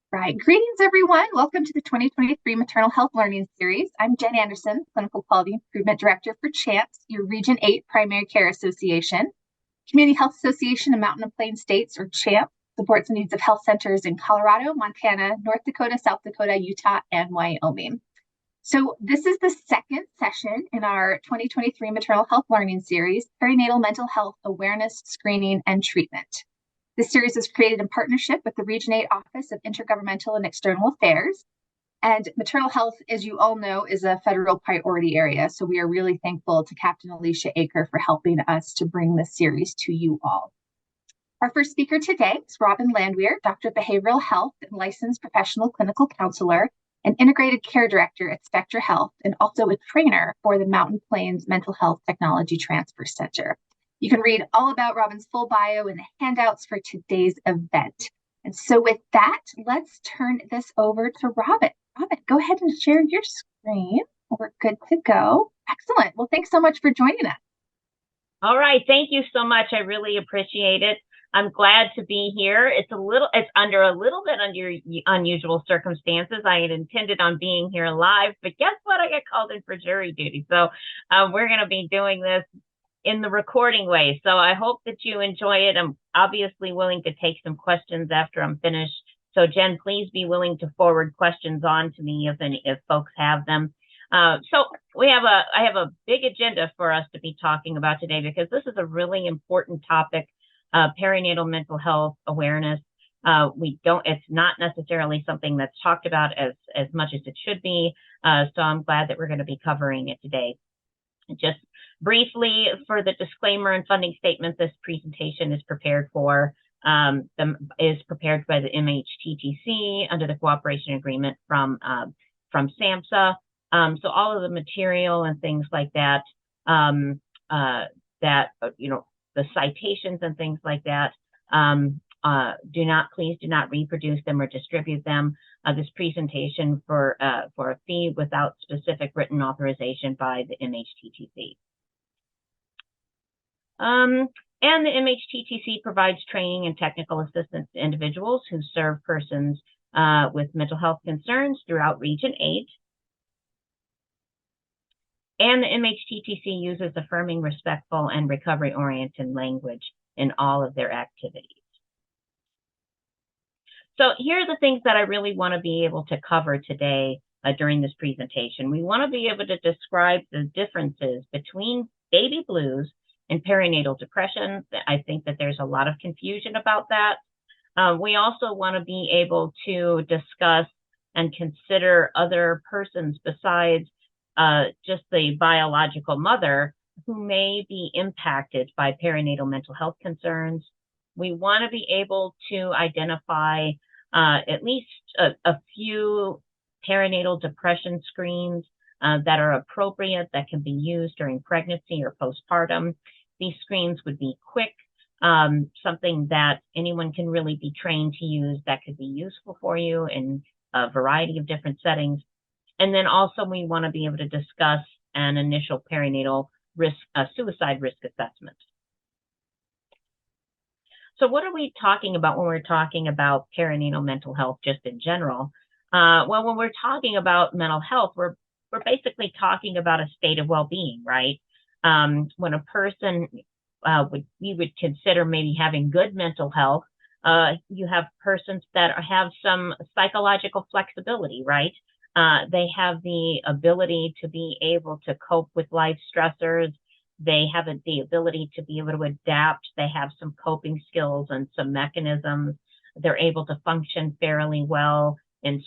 Right. Greetings, everyone. Welcome to the 2023 Maternal Health Learning Series. I'm Jen Anderson, Clinical Quality Improvement Director for CHAMPS, your Region 8 Primary Care Association. Community Health Association of Mountain and Plain States, or CHAMP, supports the needs of health centers in Colorado, Montana, North Dakota, South Dakota, Utah, and Wyoming. So this is the second session in our 2023 Maternal Health Learning Series, Perinatal Mental Health Awareness, Screening, and Treatment. This series was created in partnership with the Region 8 Office of Intergovernmental and External Affairs. And maternal health, as you all know, is a federal priority area. So we are really thankful to Captain Alicia Aker for helping us to bring this series to you all. Our first speaker today is Robin Landwehr, Doctor of Behavioral Health and Licensed Professional Clinical Counselor and Integrated Care Director at Spectra Health, and also a trainer for the Mountain Plains Mental Health Technology Transfer Center. You can read all about Robin's full bio in the handouts for today's event. And so with that, let's turn this over to Robin. Robin, go ahead and share your screen. We're good to go. Excellent. Well, thanks so much for joining us. All right. Thank you so much. I really appreciate it. I'm glad to be here. It's under a little bit under unusual circumstances. I had intended on being here live, but guess what? I got called in for jury duty. So we're going to be doing this in the recording way. So I hope that you enjoy it. I'm obviously willing to take some questions after I'm finished. So Jen, please be willing to forward questions on to me if folks have them. So I have a big agenda for us to be talking about today, because this is a really important topic, perinatal mental health awareness. It's not necessarily something that's talked about as much as it should be. So I'm glad that we're going to be covering it today. Just briefly, for the disclaimer and funding statement, this presentation is prepared by the MHTTC under the cooperation agreement from SAMHSA. So all of the material and things like that, the citations and things like that, please do not reproduce them or distribute them. This presentation for a fee without specific written authorization by the MHTTC. And the MHTTC provides training and technical assistance to individuals who serve persons with mental health concerns throughout Region 8. And the MHTTC uses affirming, respectful, and recovery-oriented language in all of their activities. So here are the things that I really want to be able to cover today during this presentation. We want to be able to describe the differences between baby blues and perinatal depression. I think that there's a lot of confusion about that. We also want to be able to discuss and consider other persons besides just the biological mother who may be impacted by perinatal mental health concerns. We want to be able to identify at least a few perinatal depression screens that are appropriate, that can be used during pregnancy or postpartum. These screens would be quick, something that anyone can really be trained to use, that could be useful for you in a variety of different settings. And then also we want to be able to discuss an initial perinatal suicide risk assessment. So what are we talking about when we're talking about perinatal mental health just in general? Well, when we're talking about mental health, we're basically talking about a state of well-being, right? When a person we would consider maybe having good mental health, you have persons that have some psychological flexibility, right? They have the ability to be able to cope with life stressors. They have the ability to be able to adapt. They have some coping skills and some mechanisms. They're able to function fairly well in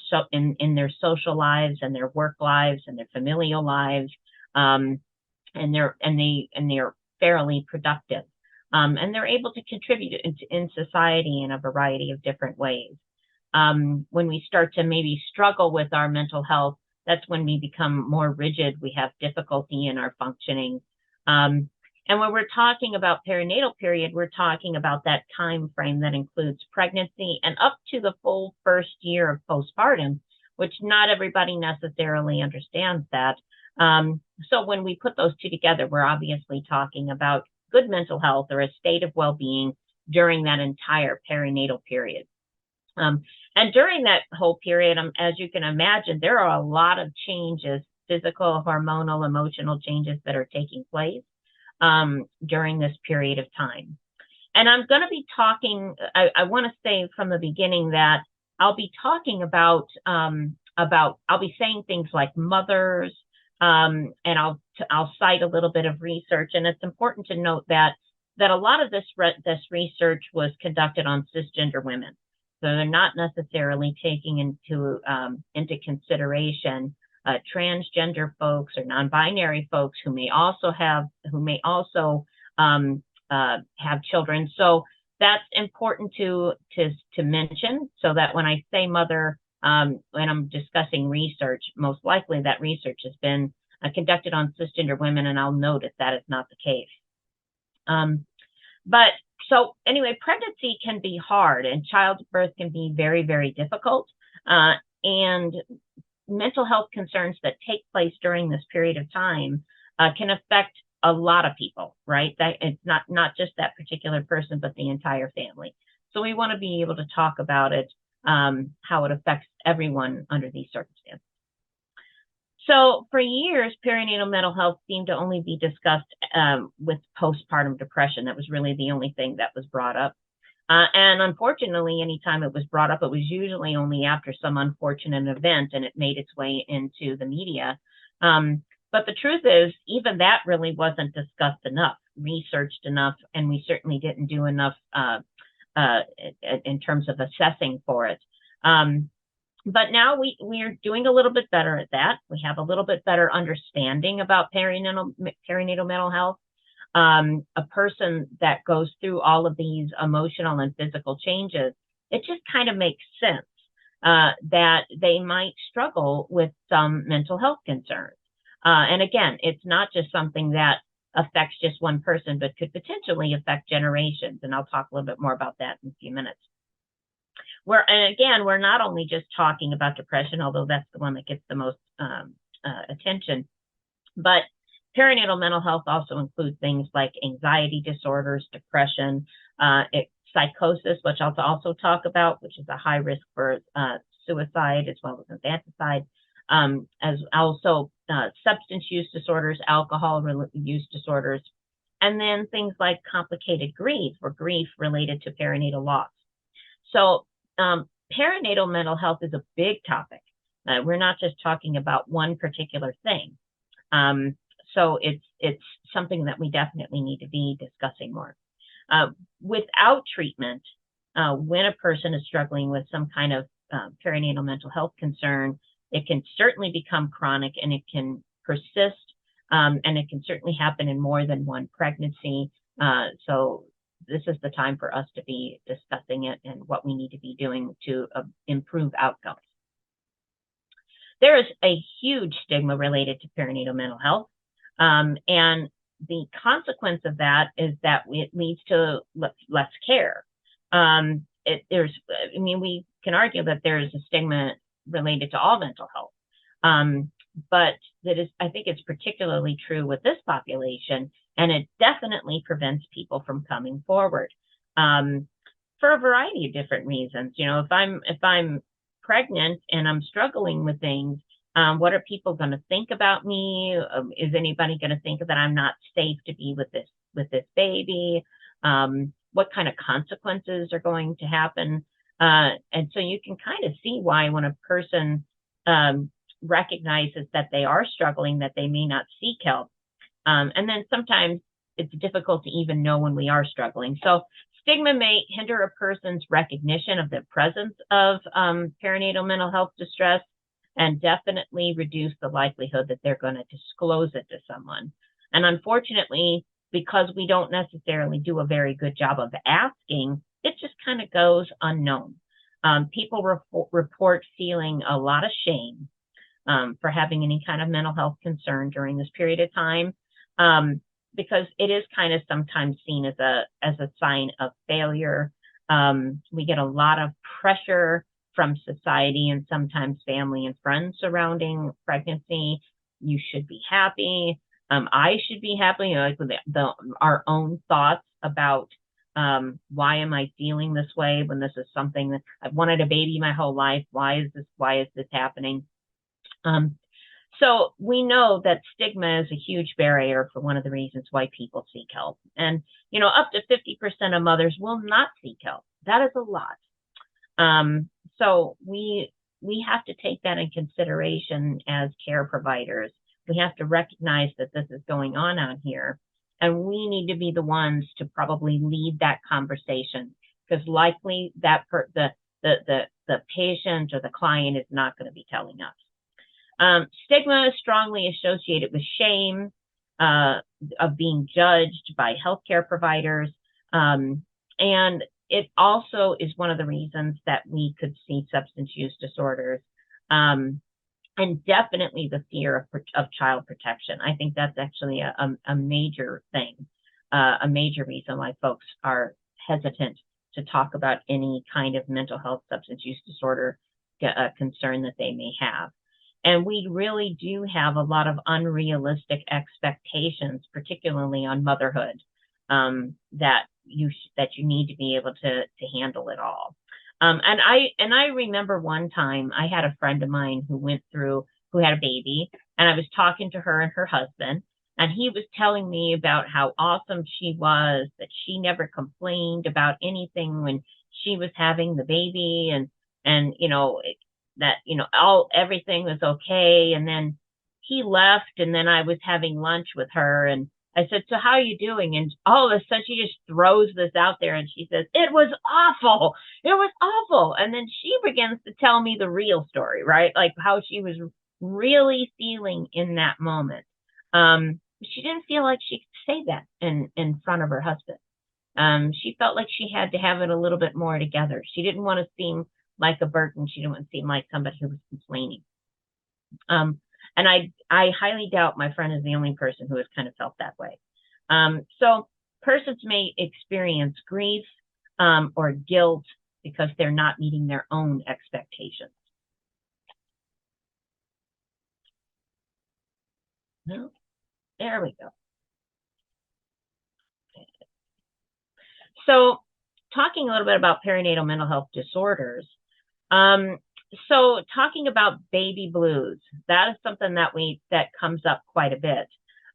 their social lives and their work lives and their familial lives, and they're fairly productive, and they're able to contribute in society in a variety of different ways. When we start to maybe struggle with our mental health, that's when we become more rigid. We have difficulty in our functioning. And when we're talking about perinatal period, we're talking about that time frame that includes pregnancy and up to the full first year of postpartum, which not everybody necessarily understands that. So when we put those two together, we're obviously talking about good mental health or a state of well-being during that entire perinatal period. And during that whole period, as you can imagine, there are a lot of changes, physical, hormonal, emotional changes that are taking place during this period of time. And I'm going to be talking, I want to say from the beginning that I'll be talking about, I'll be saying things like mothers, and I'll cite a little bit of research. And it's important to note that a lot of this research was conducted on cisgender women. So they're not necessarily taking into consideration transgender folks or non-binary folks who may also have children. So that's important to mention, so that when I say mother, when I'm discussing research, most likely that research has been conducted on cisgender women, and I'll note if that is not the case. But so anyway, pregnancy can be hard, and childbirth can be very, very difficult. And mental health concerns that take place during this period of time can affect a lot of people, right? That it's not just that particular person, but the entire family. So we want to be able to talk about it, how it affects everyone under these circumstances. So for years, perinatal mental health seemed to only be discussed with postpartum depression. That was really the only thing that was brought up. And unfortunately, anytime it was brought up, it was usually only after some unfortunate event, and it made its way into the media. But the truth is, even that really wasn't discussed enough, researched enough, and we certainly didn't do enough in terms of assessing for it. But now we're doing a little bit better at that. We have a little bit better understanding about perinatal mental health. A person that goes through all of these emotional and physical changes, it just kind of makes sense that they might struggle with some mental health concerns. And again, it's not just something that affects just one person, but could potentially affect generations. And I'll talk a little bit more about that in a few minutes. And again, we're not only just talking about depression, although that's the one that gets the most attention, but perinatal mental health also includes things like anxiety disorders, depression, psychosis, which I'll also talk about, which is a high risk for suicide as well as infanticide, as also substance use disorders, alcohol use disorders, and then things like complicated grief or grief related to perinatal loss. So perinatal mental health is a big topic. We're not just talking about one particular thing. So it's something that we definitely need to be discussing more. Without treatment, when a person is struggling with some kind of perinatal mental health concern, it can certainly become chronic, and it can persist, and it can certainly happen in more than one pregnancy. So this is the time for us to be discussing it and what we need to be doing to improve outcomes. There is a huge stigma related to perinatal mental health. And the consequence of that is that it leads to less care. We can argue that there is a stigma related to all mental health. But I think it's particularly true with this population, and it definitely prevents people from coming forward for a variety of different reasons. You know, if I'm pregnant and I'm struggling with things, what are people going to think about me? Is anybody going to think that I'm not safe to be with this baby? What kind of consequences are going to happen? And so you can kind of see why when a person recognizes that they are struggling, that they may not seek help. And then sometimes it's difficult to even know when we are struggling. So stigma may hinder a person's recognition of the presence of perinatal mental health distress, and definitely reduce the likelihood that they're going to disclose it to someone. And unfortunately, because we don't necessarily do a very good job of asking, it just kind of goes unknown. People report feeling a lot of shame for having any kind of mental health concern during this period of time, because it is kind of sometimes seen as a sign of failure. We get a lot of pressure from society and sometimes family and friends surrounding pregnancy. You should be happy. I should be happy. You know, like our own thoughts about Why am I feeling this way when this is something that I've wanted a baby my whole life? Why is this happening? So we know that stigma is a huge barrier for one of the reasons why people seek help. And, up to 50% of mothers will not seek help. That is a lot. So we have to take that in consideration as care providers. We have to recognize that this is going on out here, and we need to be the ones to probably lead that conversation, because likely that the patient or the client is not going to be telling us. Stigma is strongly associated with shame, of being judged by healthcare providers, and it also is one of the reasons that we could see substance use disorders, and definitely the fear of child protection. I think that's actually a major thing, a major reason why folks are hesitant to talk about any kind of mental health substance use disorder concern that they may have. And we really do have a lot of unrealistic expectations, particularly on motherhood, that you need to be able to handle it all. And I remember one time I had a friend of mine who had a baby, and I was talking to her and her husband, and he was telling me about how awesome she was, that she never complained about anything when she was having the baby, and that everything was okay. And then he left, and then I was having lunch with her, and I said, "So how are you doing?" And all of a sudden she just throws this out there, and she says, "It was awful. It was awful." And then she begins to tell me the real story, right? Like how she was really feeling in that moment. She didn't feel like she could say that in front of her husband. She felt like she had to have it a little bit more together. She didn't want to seem like a burden. She didn't want to seem like somebody who was complaining. And I highly doubt my friend is the only person who has kind of felt that way. So persons may experience grief, or guilt because they're not meeting their own expectations. No, there we go. So talking a little bit about perinatal mental health disorders. So talking about baby blues, that is something that comes up quite a bit.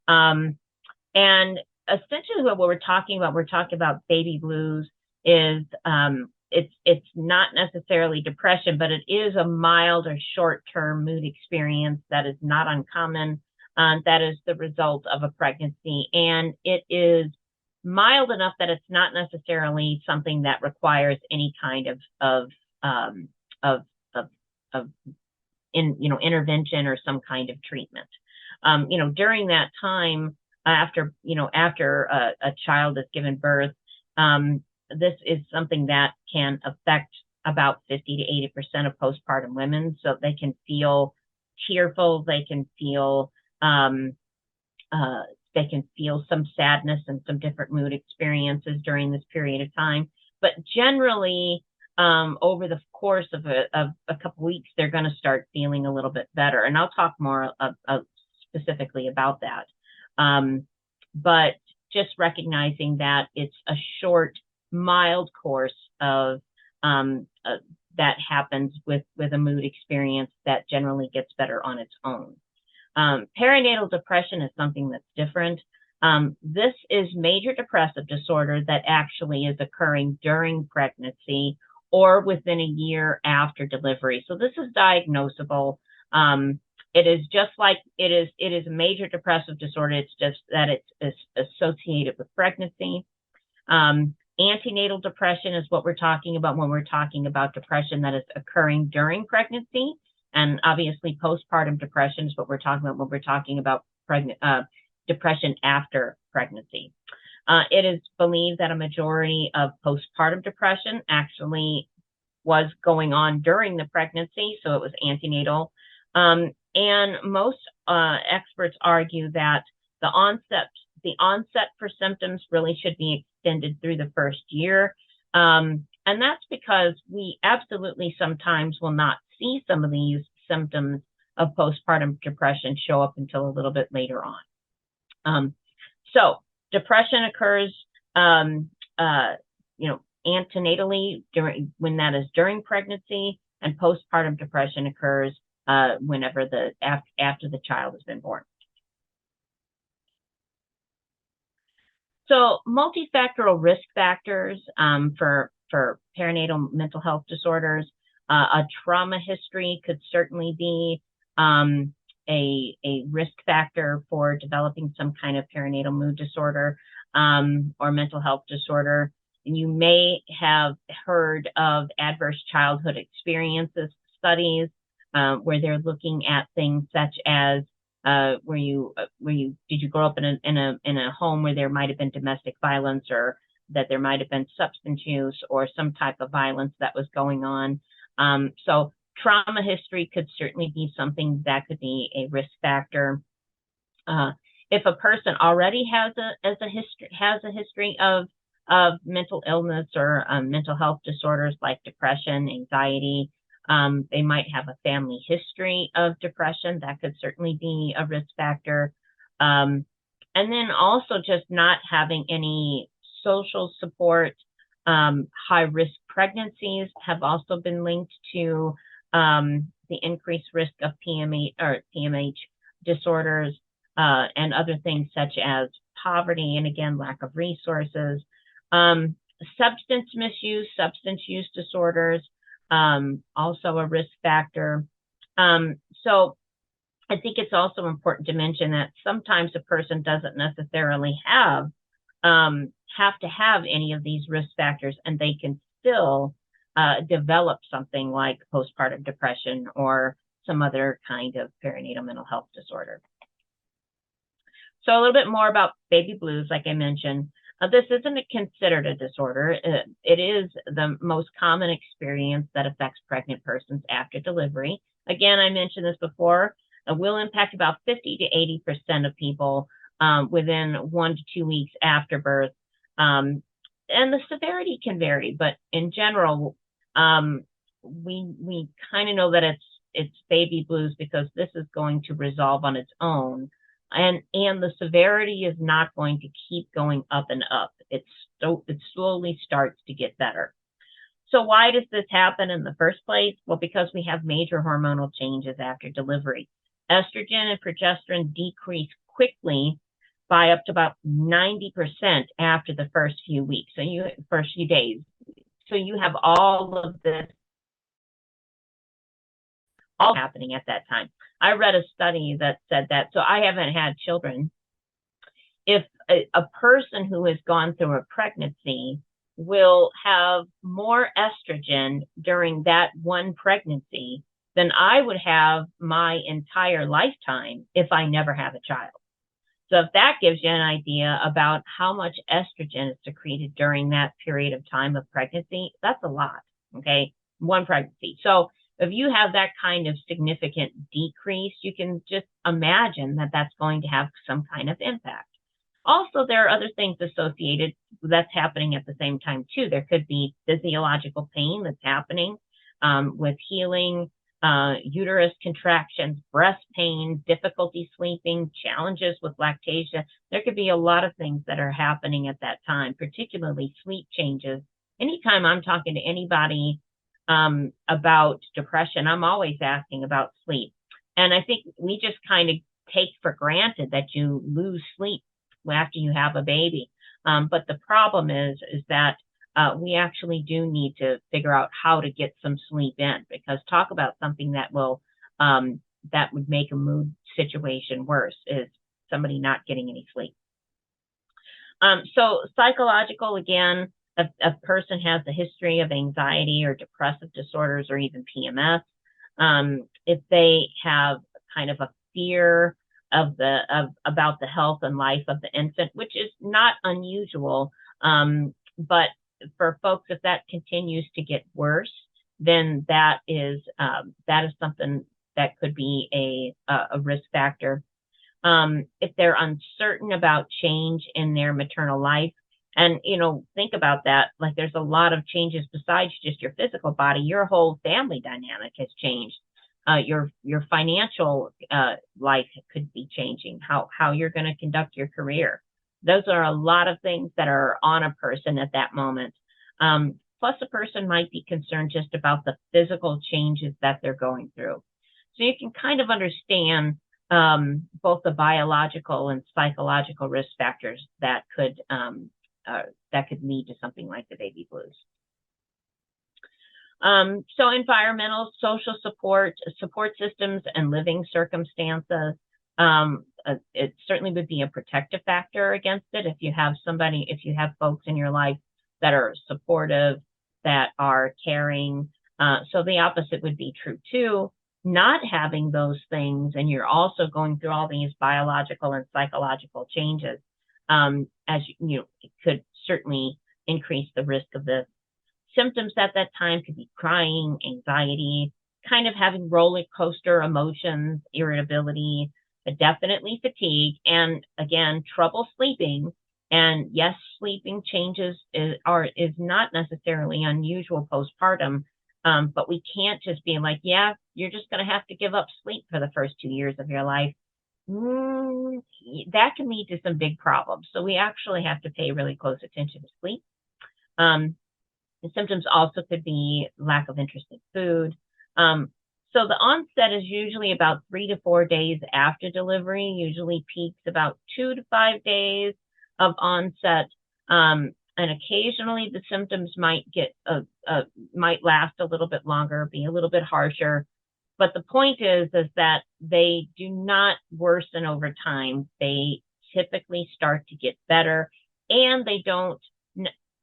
And essentially what we're talking about baby blues is, it's not necessarily depression, but it is a mild or short-term mood experience that is not uncommon. That is the result of a pregnancy, and it is mild enough that it's not necessarily something that requires any kind of intervention or some kind of treatment. During that time, after a child is given birth, this is something that can affect about 50 to 80% of postpartum women. So they can feel tearful, they can feel some sadness and some different mood experiences during this period of time. But generally, over the course of a couple weeks, they're going to start feeling a little bit better. And I'll talk more specifically about that. But just recognizing that it's a short, mild course of that happens with a mood experience that generally gets better on its own. Perinatal depression is something that's different. This is major depressive disorder that actually is occurring during pregnancy or within a year after delivery. So this is diagnosable. It is just like it is a major depressive disorder. It's just that it's associated with pregnancy. Antenatal depression is what we're talking about when we're talking about depression that is occurring during pregnancy. And obviously postpartum depression is what we're talking about when we're talking about depression after pregnancy. It is believed that a majority of postpartum depression actually was going on during the pregnancy, so it was antenatal. And most experts argue that the onset for symptoms really should be extended through the first year. And that's because we absolutely sometimes will not see some of these symptoms of postpartum depression show up until a little bit later on. So depression occurs you know, antenatally when that is during pregnancy, and postpartum depression occurs whenever after the child has been born. So multifactorial risk factors for perinatal mental health disorders. A trauma history could certainly be a risk factor for developing some kind of perinatal mood disorder or mental health disorder. And you may have heard of adverse childhood experiences studies where they're looking at things such as did you grow up in a home where there might have been domestic violence, or that there might have been substance use or some type of violence that was going on. So trauma history could certainly be something that could be a risk factor. If a person already has a history of mental illness or mental health disorders like depression, anxiety, they might have a family history of depression. That could certainly be a risk factor. And then also just not having any social support. High-risk pregnancies have also been linked to the increased risk of PMH disorders and other things such as poverty and, again, lack of resources. Substance misuse, substance use disorders, also a risk factor. So I think it's also important to mention that sometimes a person doesn't necessarily have to have any of these risk factors, and they can still develop something like postpartum depression or some other kind of perinatal mental health disorder. So a little bit more about baby blues, like I mentioned. This isn't considered a disorder. It is the most common experience that affects pregnant persons after delivery. Again, I mentioned this before. It will impact about 50 to 80% of people within 1 to 2 weeks after birth. And the severity can vary, but in general, we kind of know that it's baby blues because this is going to resolve on its own. And the severity is not going to keep going up and up. It slowly starts to get better. So why does this happen in the first place? Well, because we have major hormonal changes after delivery. Estrogen and progesterone decrease quickly by up to about 90% after the first few weeks, first few days. So you have all of this all happening at that time. I read a study that said that, so I haven't had children. If a person who has gone through a pregnancy will have more estrogen during that one pregnancy than I would have my entire lifetime if I never have a child. So if that gives you an idea about how much estrogen is secreted during that period of time of pregnancy, that's a lot, okay? One pregnancy. So if you have that kind of significant decrease, you can just imagine that that's going to have some kind of impact. Also, there are other things associated that's happening at the same time, too. There could be physiological pain that's happening with healing, uterus contractions, breast pain, difficulty sleeping, challenges with lactation. There could be a lot of things that are happening at that time, particularly sleep changes. Anytime I'm talking to anybody about depression, I'm always asking about sleep. And I think we just kind of take for granted that you lose sleep after you have a baby. But the problem is that we actually do need to figure out how to get some sleep in, because talk about something that would make a mood situation worse is somebody not getting any sleep. So psychological, again, a person has a history of anxiety or depressive disorders or even PMS. If they have kind of a fear about the health and life of the infant, which is not unusual, but for folks, if that continues to get worse, then that is something that could be a risk factor. If they're uncertain about change in their maternal life, and think about that, like there's a lot of changes besides just your physical body. Your whole family dynamic has changed. Your financial life could be changing. How you're going to conduct your career. Those are a lot of things that are on a person at that moment. Plus, a person might be concerned just about the physical changes that they're going through. So you can kind of understand both the biological and psychological risk factors that could lead to something like the baby blues. So environmental, social support systems, and living circumstances. It certainly would be a protective factor against it if you have folks in your life that are supportive, that are caring. So the opposite would be true too. Not having those things, and you're also going through all these biological and psychological changes, as it could certainly increase the risk of this. Symptoms at that time could be crying, anxiety, kind of having roller coaster emotions, irritability, but definitely fatigue, and again, trouble sleeping. And yes, sleeping changes is not necessarily unusual postpartum, but we can't just be like, yeah, you're just going to have to give up sleep for the first 2 years of your life. That can lead to some big problems. So we actually have to pay really close attention to sleep. The symptoms also could be lack of interest in food. So the onset is usually about 3 to 4 days after delivery, usually peaks about 2 to 5 days of onset. And occasionally the symptoms might last a little bit longer, be a little bit harsher. But the point is that they do not worsen over time. They typically start to get better, and they don't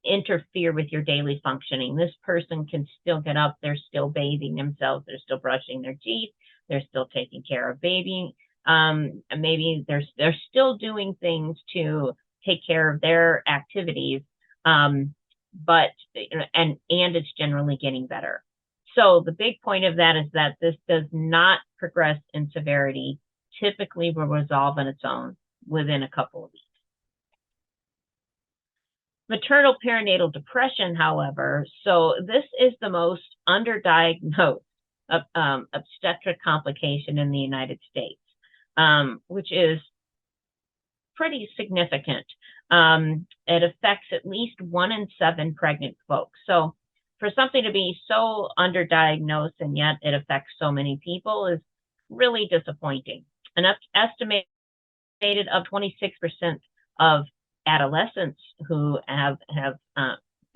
interfere with your daily functioning. This person can still get up, they're still bathing themselves, they're still brushing their teeth, they're still taking care of baby. Maybe they're still doing things to take care of their activities, but it's generally getting better. So the big point of that is that this does not progress in severity, typically will resolve on its own within a couple of weeks. Maternal perinatal depression, however, so this is the most underdiagnosed obstetric complication in the United States, which is pretty significant. It affects at least 1 in 7 pregnant folks. So for something to be so underdiagnosed and yet it affects so many people is really disappointing. An estimated of 26% of adolescents who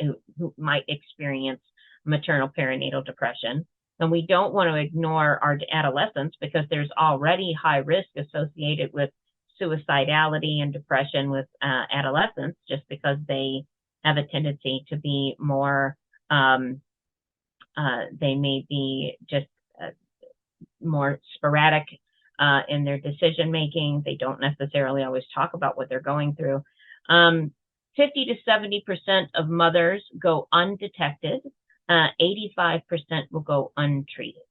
who might experience maternal perinatal depression. And we don't want to ignore our adolescents because there's already high risk associated with suicidality and depression with adolescents, just because they have a tendency to be more, they may be just more sporadic in their decision making. They don't necessarily always talk about what they're going through. 50 to 70% of mothers go undetected. 85% will go untreated.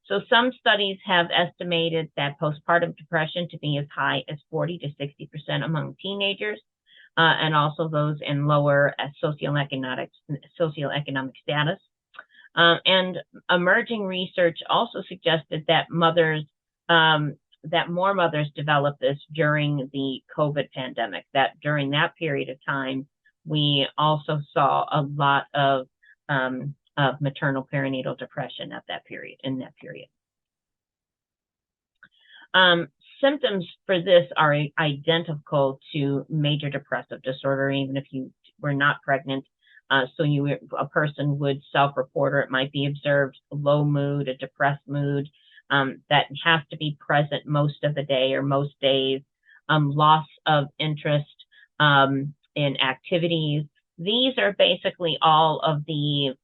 So some studies have estimated that postpartum depression to be as high as 40 to 60% among teenagers, and also those in lower socioeconomic status. And emerging research also suggested that more mothers develop this during the COVID pandemic, that during that period of time, we also saw a lot of maternal perinatal depression in that period. Symptoms for this are identical to major depressive disorder, even if you were not pregnant. So a person would self-report, or it might be observed, low mood, a depressed mood, that has to be present most of the day or most days, loss of interest in activities. These are basically all of the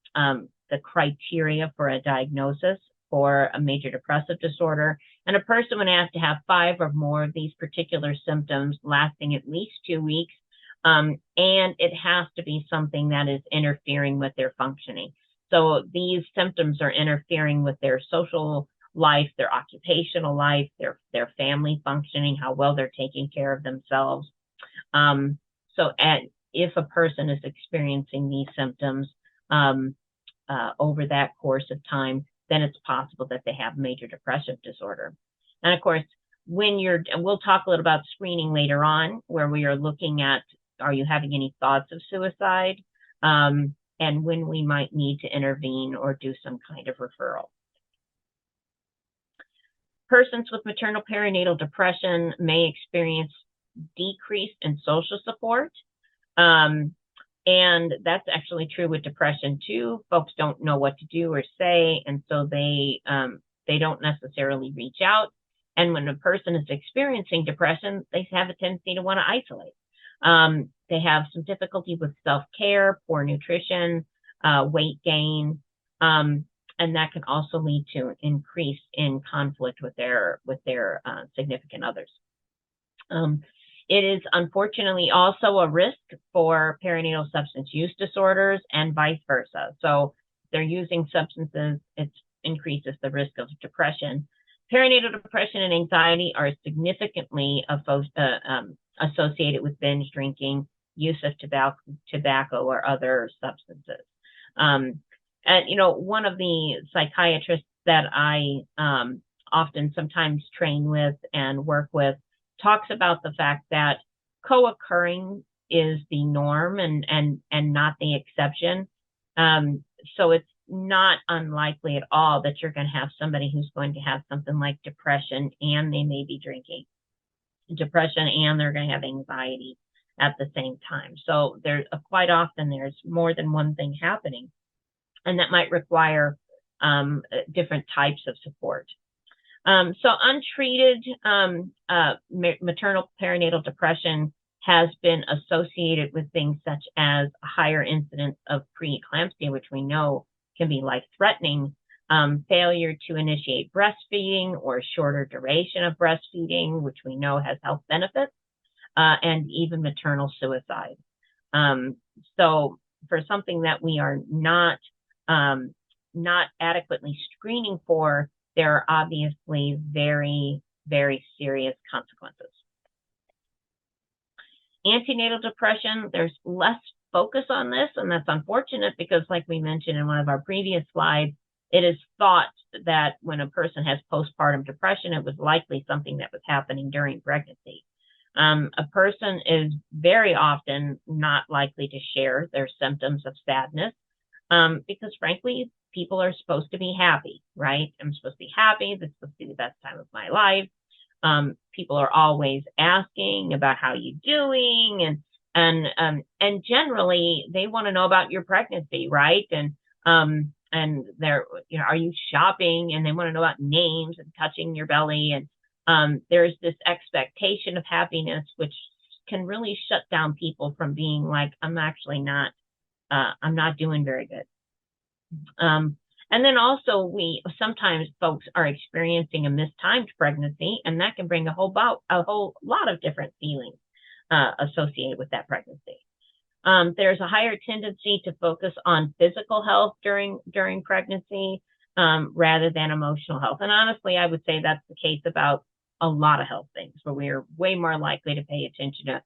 criteria for a diagnosis for a major depressive disorder. And a person would have to have 5 or more of these particular symptoms lasting at least 2 weeks. And it has to be something that is interfering with their functioning. So these symptoms are interfering with their social life, their occupational life, their family functioning, how well they're taking care of themselves. If a person is experiencing these symptoms over that course of time, then it's possible that they have major depressive disorder. And of course, and we'll talk a little about screening later on, where we are looking at, are you having any thoughts of suicide? And when we might need to intervene or do some kind of referral. Persons with maternal perinatal depression may experience decrease in social support. And that's actually true with depression too. Folks don't know what to do or say, and so they don't necessarily reach out. And when a person is experiencing depression, they have a tendency to want to isolate. They have some difficulty with self-care, poor nutrition, weight gain, and that can also lead to an increase in conflict with their significant others. It is unfortunately also a risk for perinatal substance use disorders and vice versa. So if they're using substances, it increases the risk of depression. Perinatal depression and anxiety are significantly associated with binge drinking, use of tobacco or other substances. And, one of the psychiatrists that I often sometimes train with and work with talks about the fact that co-occurring is the norm and not the exception. So it's not unlikely at all that you're going to have somebody who's going to have something like depression and they may be drinking. Depression and they're going to have anxiety at the same time. So there's quite often there's more than one thing happening, and that might require different types of support. So untreated maternal perinatal depression has been associated with things such as a higher incidence of preeclampsia, which we know can be life-threatening, failure to initiate breastfeeding or shorter duration of breastfeeding, which we know has health benefits, and even maternal suicide. So for something that we are not adequately screening for, there are obviously very, very serious consequences. Antenatal depression, there's less focus on this, and that's unfortunate because, like we mentioned in one of our previous slides, it is thought that when a person has postpartum depression, it was likely something that was happening during pregnancy. A person is very often not likely to share their symptoms of sadness because, frankly, people are supposed to be happy, right? I'm supposed to be happy. This is supposed to be the best time of my life. People are always asking about how you're doing, and generally they want to know about your pregnancy, right? And they're, are you shopping? And they want to know about names and touching your belly. And there's this expectation of happiness, which can really shut down people from being like, I'm not doing very good. And then also sometimes folks are experiencing a mistimed pregnancy, and that can bring a whole lot of different feelings associated with that pregnancy. There's a higher tendency to focus on physical health during pregnancy rather than emotional health. And honestly, I would say that's the case about a lot of health things, where we are way more likely to pay attention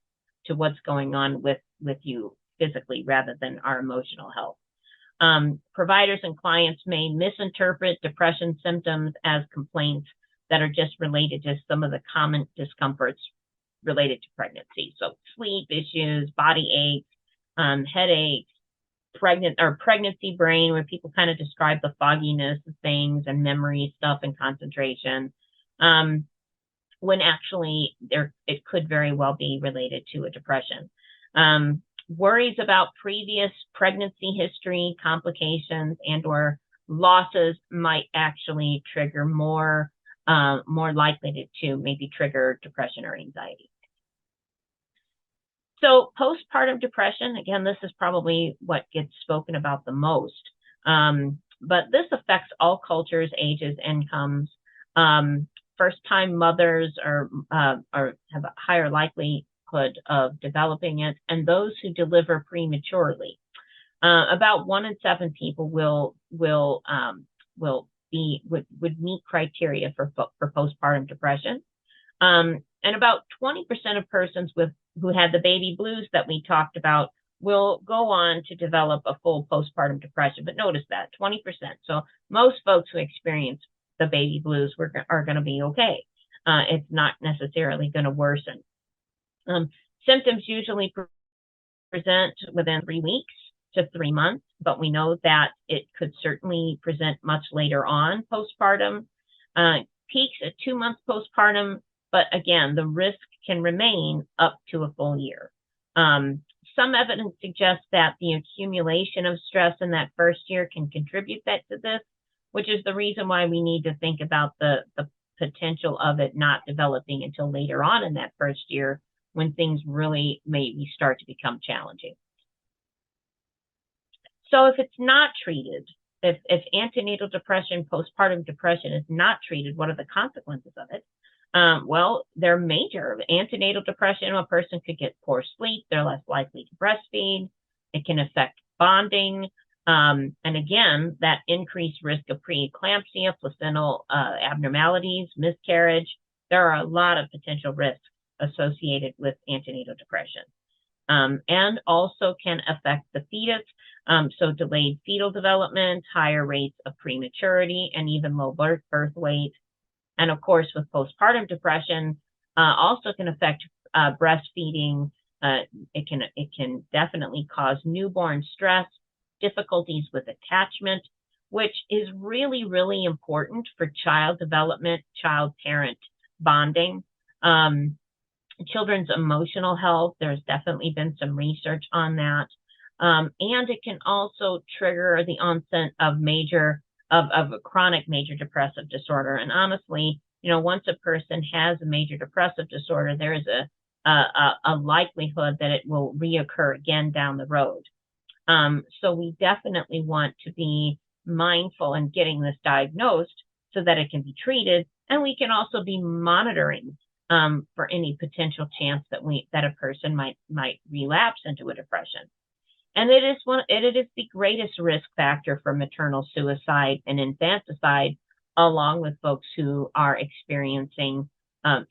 to what's going on with you physically rather than our emotional health. Providers and clients may misinterpret depression symptoms as complaints that are just related to some of the common discomforts related to pregnancy. So sleep issues, body aches, headaches, pregnancy brain, where people kind of describe the fogginess of things and memory stuff and concentration, when actually it could very well be related to a depression. Worries about previous pregnancy history, complications, and/or losses might actually trigger more likely to maybe trigger depression or anxiety. So postpartum depression, again, this is probably what gets spoken about the most, but this affects all cultures, ages, incomes. First-time mothers have a higher likelihood of developing it, and those who deliver prematurely. About 1 in 7 people would meet criteria for postpartum depression, and about 20% of persons who had the baby blues that we talked about will go on to develop a full postpartum depression. But notice that 20%. So most folks who experience the baby blues are going to be okay. it's not necessarily going to worsen. Symptoms usually present within 3 weeks to 3 months, but we know that it could certainly present much later on postpartum. Peaks at 2 months postpartum, but again, the risk can remain up to a full year. Some evidence suggests that the accumulation of stress in that first year can contribute to this, which is the reason why we need to think about the potential of it not developing until later on in that first year, when things really maybe start to become challenging. So if it's not treated, if antenatal depression, postpartum depression is not treated, what are the consequences of it? Well, they're major. Antenatal depression, a person could get poor sleep, they're less likely to breastfeed, it can affect bonding, and again, that increased risk of preeclampsia, placental abnormalities, miscarriage. There are a lot of potential risks associated with antenatal depression, and also can affect the fetus. So delayed fetal development, higher rates of prematurity, and even low birth weight. And of course, with postpartum depression, also can affect breastfeeding. It can definitely cause newborn stress, difficulties with attachment, which is really, really important for child development, child-parent bonding. Children's emotional health, there's definitely been some research on that. And it can also trigger the onset of a chronic major depressive disorder. And honestly, once a person has a major depressive disorder, there is a likelihood that it will reoccur again down the road. So we definitely want to be mindful in getting this diagnosed so that it can be treated, and we can also be monitoring for any potential chance that a person might relapse into a depression. And it is the greatest risk factor for maternal suicide and infanticide, along with folks who are experiencing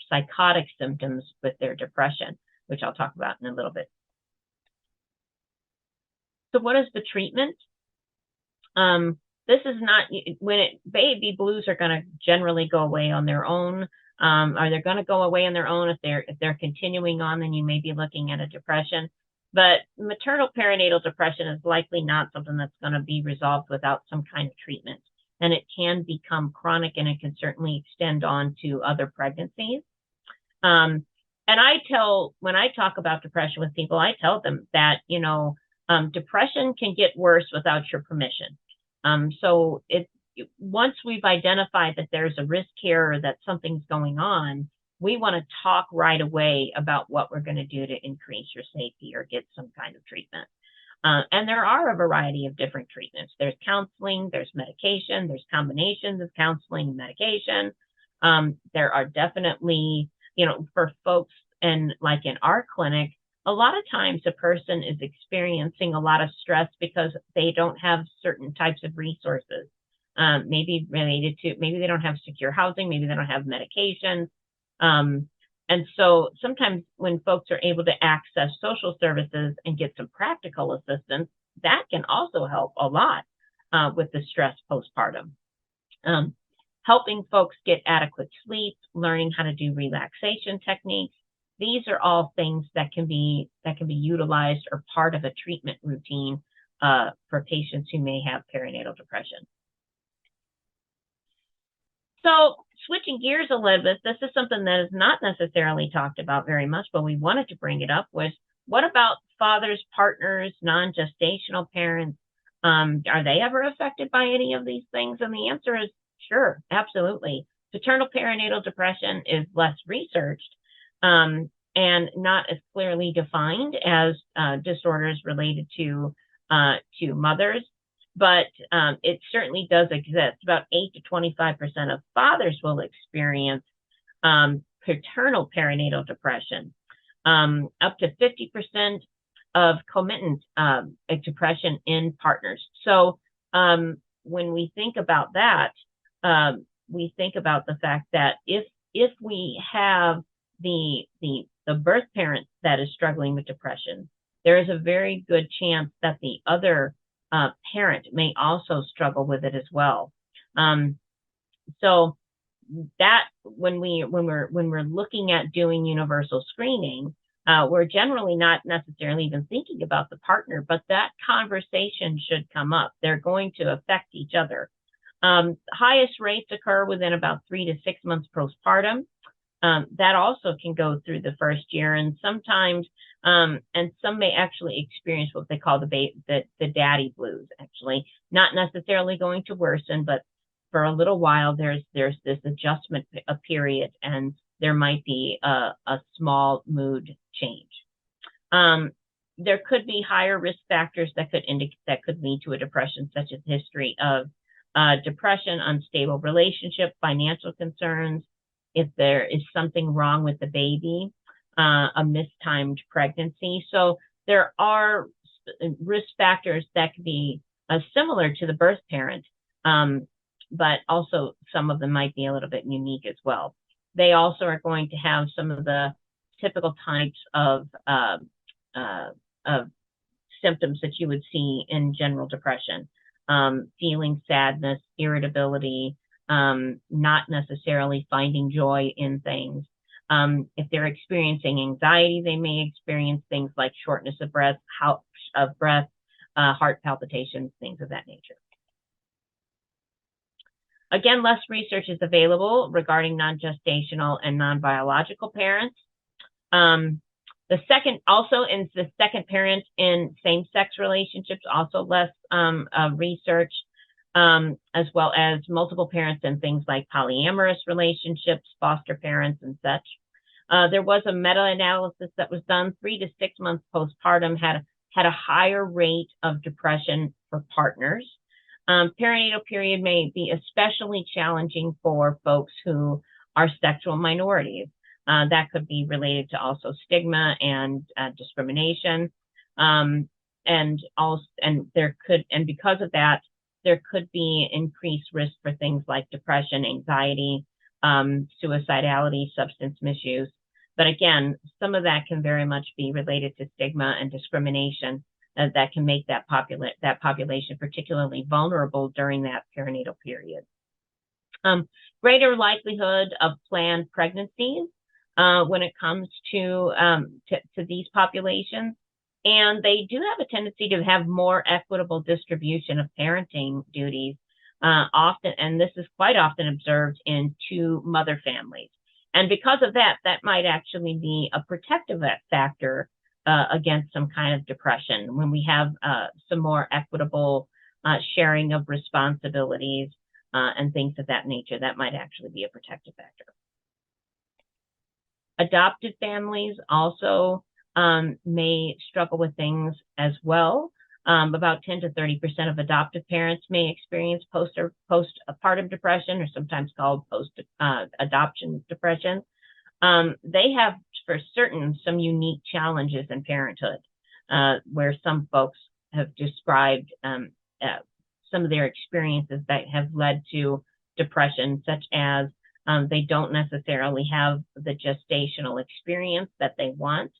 psychotic symptoms with their depression, which I'll talk about in a little bit. So what is the treatment? This is not, baby blues are going to generally go away on their own. Are they going to go away on their own? If they're continuing on, then you may be looking at a depression. But maternal perinatal depression is likely not something that's going to be resolved without some kind of treatment. And it can become chronic, and it can certainly extend on to other pregnancies. And when I talk about depression with people, I tell them that, depression can get worse without your permission. So once we've identified that there's a risk here or that something's going on, we want to talk right away about what we're going to do to increase your safety or get some kind of treatment. And there are a variety of different treatments. There's counseling, there's medication, there's combinations of counseling and medication. There are definitely, for folks, and like in our clinic, a lot of times a person is experiencing a lot of stress because they don't have certain types of resources, maybe they don't have secure housing, maybe they don't have medications. And so sometimes when folks are able to access social services and get some practical assistance, that can also help a lot with the stress postpartum. Helping folks get adequate sleep, learning how to do relaxation techniques. These are all things that can be utilized or part of a treatment routine for patients who may have perinatal depression. So switching gears a little bit, this is something that is not necessarily talked about very much, but we wanted to bring it up, was what about fathers, partners, non-gestational parents? Are they ever affected by any of these things? And the answer is sure, absolutely. Paternal perinatal depression is less researched and not as clearly defined as disorders related to mothers. But it certainly does exist. About 8 to 25% of fathers will experience paternal perinatal depression. Up to 50% of comitant depression in partners. So when we think about that, we think about the fact that if we have the birth parent that is struggling with depression, there is a very good chance that the other parent may also struggle with it as well. So that when we're looking at doing universal screening, we're generally not necessarily even thinking about the partner, but that conversation should come up. They're going to affect each other. Highest rates occur within about 3 to 6 months postpartum. That also can go through the first year, and sometimes, and some may actually experience what they call the daddy blues. Actually, not necessarily going to worsen, but for a little while, there's this adjustment period, and there might be a small mood change. There could be higher risk factors that could lead to a depression, such as history of depression, unstable relationship, financial concerns, if there is something wrong with the baby, a mistimed pregnancy. So there are risk factors that can be similar to the birth parent, but also some of them might be a little bit unique as well. They also are going to have some of the typical types of symptoms that you would see in general depression. Feeling sadness, irritability, not necessarily finding joy in things. If they're experiencing anxiety, they may experience things like shortness of breath, heart palpitations, things of that nature. Again, less research is available regarding non-gestational and non-biological parents. The second parent in same-sex relationships, also less research, as well as multiple parents in things like polyamorous relationships, foster parents, and such. There was a meta-analysis that was done 3 to 6 months postpartum had a higher rate of depression for partners. Perinatal period may be especially challenging for folks who are sexual minorities. That could be related to also stigma and discrimination, and because of that, there could be increased risk for things like depression, anxiety, suicidality, substance misuse. But again, some of that can very much be related to stigma and discrimination that can make that population particularly vulnerable during that perinatal period. Greater likelihood of planned pregnancies when it comes to these populations. And they do have a tendency to have more equitable distribution of parenting duties often, and this is quite often observed in two mother families. And because of that, that might actually be a protective factor against some kind of depression. When we have some more equitable sharing of responsibilities and things of that nature, that might actually be a protective factor. Adopted families also may struggle with things as well. About 10 to 30% of adoptive parents may experience postpartum depression, or sometimes called post-adoption depression. They have, for certain, some unique challenges in parenthood, where some folks have described some of their experiences that have led to depression, such as they don't necessarily have the gestational experience that they want.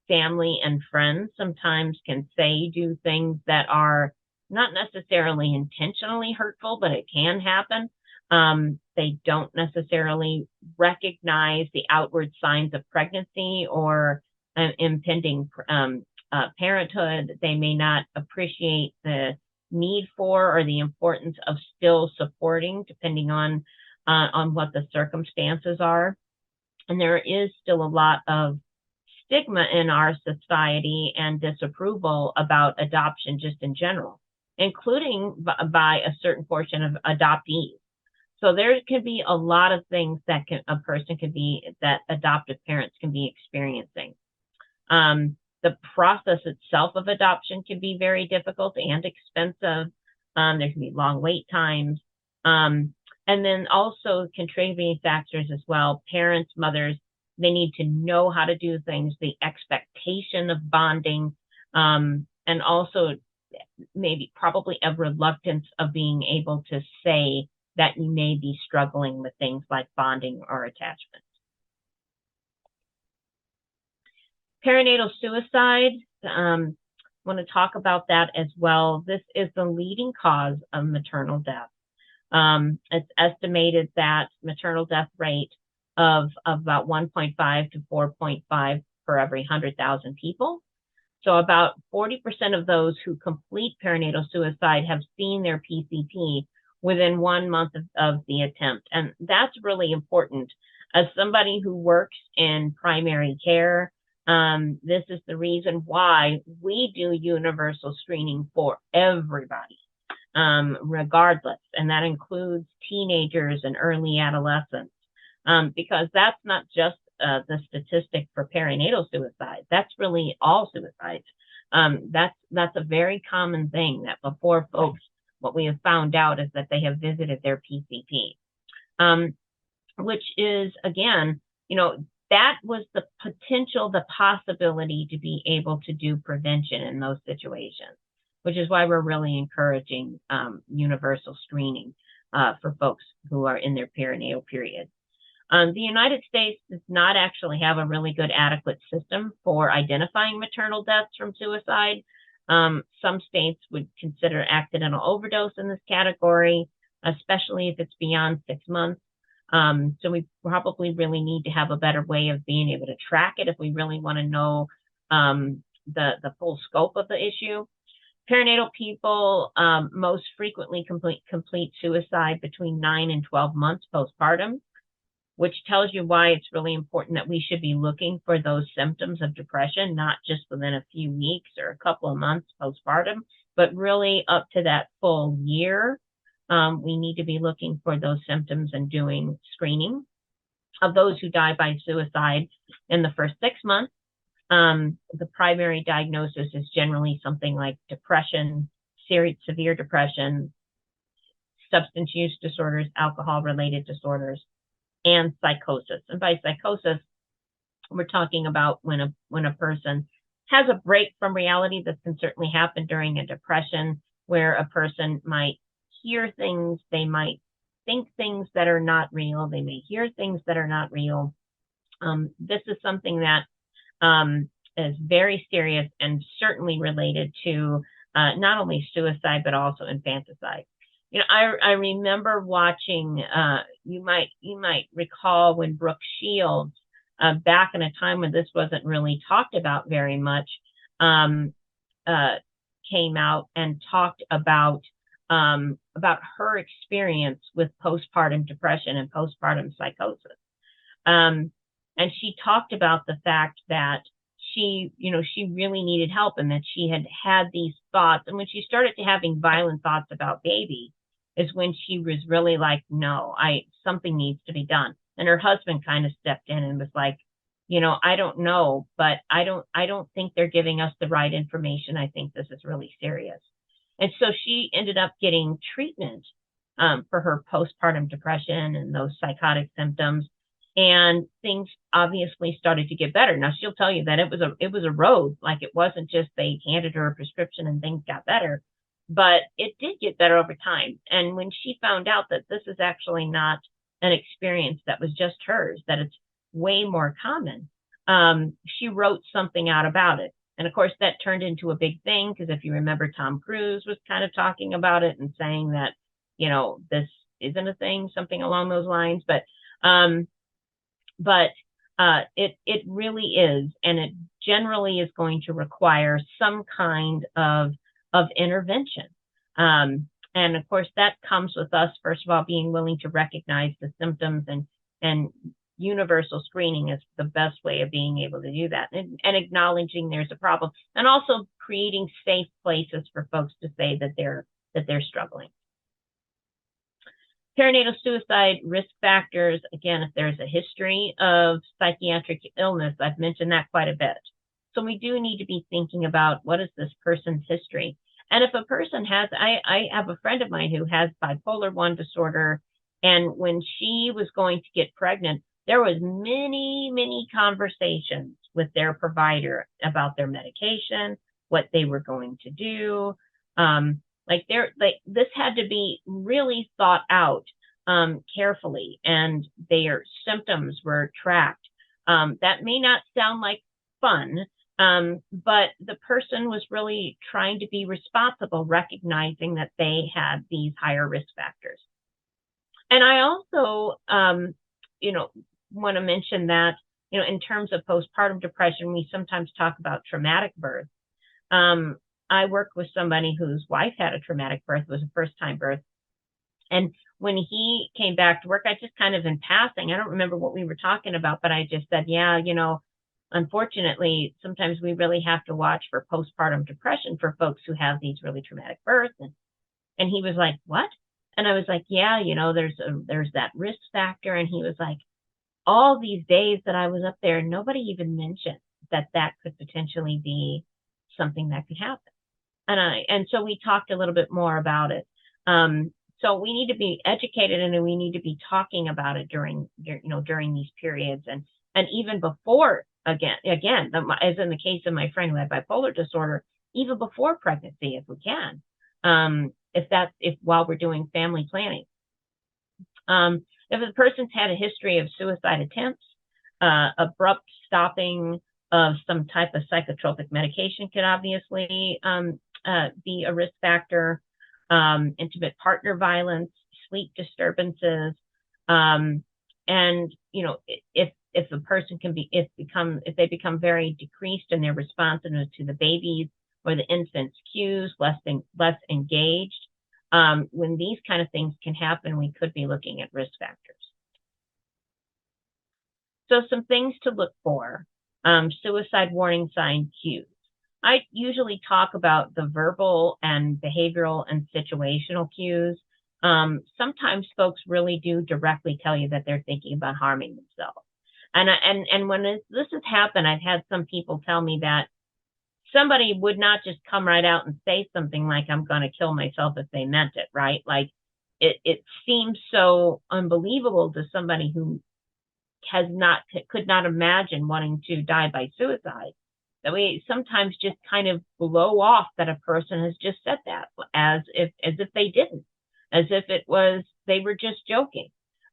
Family and friends sometimes can do things that are not necessarily intentionally hurtful, but it can happen. They don't necessarily recognize the outward signs of pregnancy or impending parenthood. They may not appreciate the need for or the importance of still supporting, depending on what the circumstances are. And there is still a lot of stigma in our society and disapproval about adoption just in general, including by a certain portion of adoptees. So there can be a lot of things that that adoptive parents can be experiencing. The process itself of adoption can be very difficult and expensive. There can be long wait times. And then also contributing factors as well. Parents, mothers, they need to know how to do things, the expectation of bonding, and also probably a reluctance of being able to say that you may be struggling with things like bonding or attachment. Perinatal suicide, want to talk about that as well. This is the leading cause of maternal death. It's estimated that maternal death rate of about 1.5 to 4.5 per every 100,000 people. So about 40% of those who complete perinatal suicide have seen their PCP within 1 month of the attempt. And that's really important. As somebody who works in primary care, this is the reason why we do universal screening for everybody, regardless. And that includes teenagers and early adolescents, because that's not just the statistic for perinatal suicide. That's really all suicides. That's a very common thing that before folks, what we have found out is that they have visited their PCP, which is, again, that was the potential, the possibility to be able to do prevention in those situations, which is why we're really encouraging universal screening for folks who are in their perinatal period. The United States does not actually have a really good adequate system for identifying maternal deaths from suicide. Some states would consider accidental overdose in this category, especially if it's beyond 6 months. So we probably really need to have a better way of being able to track it if we really want to know the full scope of the issue. Perinatal people most frequently complete suicide between 9 and 12 months postpartum, which tells you why it's really important that we should be looking for those symptoms of depression, not just within a few weeks or a couple of months postpartum, but really up to that full year. We need to be looking for those symptoms and doing screening. Of those who die by suicide in the first 6 months, the primary diagnosis is generally something like depression, severe depression, substance use disorders, alcohol-related disorders, and psychosis. And by psychosis, we're talking about when a person has a break from reality. That can certainly happen during a depression, where a person might hear things, they might think things that are not real, they may hear things that are not real. This is something that is very serious and certainly related to not only suicide, but also infanticide. I remember watching, you might recall when Brooke Shields, back in a time when this wasn't really talked about very much, came out and talked about her experience with postpartum depression and postpartum psychosis. And she talked about the fact that she really needed help, and that she had these thoughts. And when she started to having violent thoughts about baby is when she was really like, no, something needs to be done. And her husband kind of stepped in and was like, I don't know, but I don't think they're giving us the right information. I think this is really serious. And so she ended up getting treatment for her postpartum depression and those psychotic symptoms. And things obviously started to get better. Now she'll tell you that it was a road. Like, it wasn't just they handed her a prescription and things got better, but it did get better over time. And when she found out that this is actually not an experience that was just hers, that it's way more common, she wrote something out about it. And of course, that turned into a big thing, because if you remember, Tom Cruise was kind of talking about it and saying that, this isn't a thing, something along those lines. But it really is, and it generally is going to require some kind of intervention. And of course, that comes with us, first of all, being willing to recognize the symptoms, and universal screening is the best way of being able to do that, and acknowledging there's a problem, and also creating safe places for folks to say that they're struggling. Perinatal suicide risk factors, again, if there's a history of psychiatric illness, I've mentioned that quite a bit. So we do need to be thinking about, what is this person's history? And if a person has, I have a friend of mine who has bipolar 1 disorder, and when she was going to get pregnant, there was many, many conversations with their provider about their medication, what they were going to do. This had to be really thought out carefully, and their symptoms were tracked. That may not sound like fun, but the person was really trying to be responsible, recognizing that they had these higher risk factors. And I also, you know, want to mention that, in terms of postpartum depression, we sometimes talk about traumatic birth. Um, I worked with somebody whose wife had a traumatic birth, it was a first time birth. And when he came back to work, I just kind of in passing, I don't remember what we were talking about, but I just said, yeah, unfortunately, sometimes we really have to watch for postpartum depression for folks who have these really traumatic births. And he was like, what? And I was like, yeah, there's that risk factor. And he was like, all these days that I was up there, nobody even mentioned that that could potentially be something that could happen. And so we talked a little bit more about it. So we need to be educated and we need to be talking about it during these periods and even before again, as in the case of my friend who had bipolar disorder, even before pregnancy, if we can, if while we're doing family planning. If the person's had a history of suicide attempts, abrupt stopping of some type of psychotropic medication could obviously be a risk factor. Intimate partner violence, sleep disturbances, and if the person if they become very decreased in their responsiveness to the babies or the infant's cues, less engaged. When these kind of things can happen, we could be looking at risk factors. So some things to look for, suicide warning sign cues. I usually talk about the verbal and behavioral and situational cues. Sometimes folks really do directly tell you that they're thinking about harming themselves. And when this has happened, I've had some people tell me that somebody would not just come right out and say something like, I'm going to kill myself if they meant it, right? Like it seems so unbelievable to somebody who could not imagine wanting to die by suicide that we sometimes just kind of blow off that a person has just said that as if they didn't, as if they were just joking.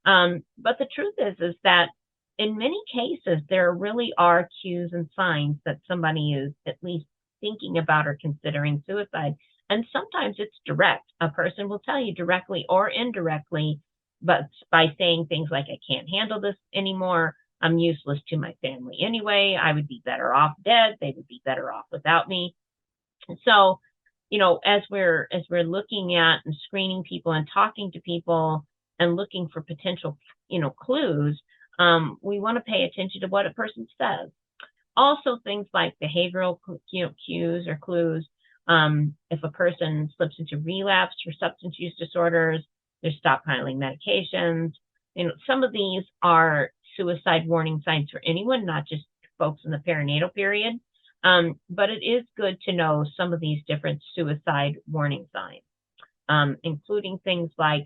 But the truth is that in many cases there really are cues and signs that somebody is at least thinking about or considering suicide. And sometimes it's direct. A person will tell you directly or indirectly, but by saying things like, I can't handle this anymore. I'm useless to my family anyway. I would be better off dead. They would be better off without me. And so, as we're looking at and screening people and talking to people and looking for potential, clues, we want to pay attention to what a person says. Also, things like behavioral, cues or clues. If a person slips into relapse for substance use disorders, they're stockpiling medications. Some of these are suicide warning signs for anyone, not just folks in the perinatal period. But it is good to know some of these different suicide warning signs, including things like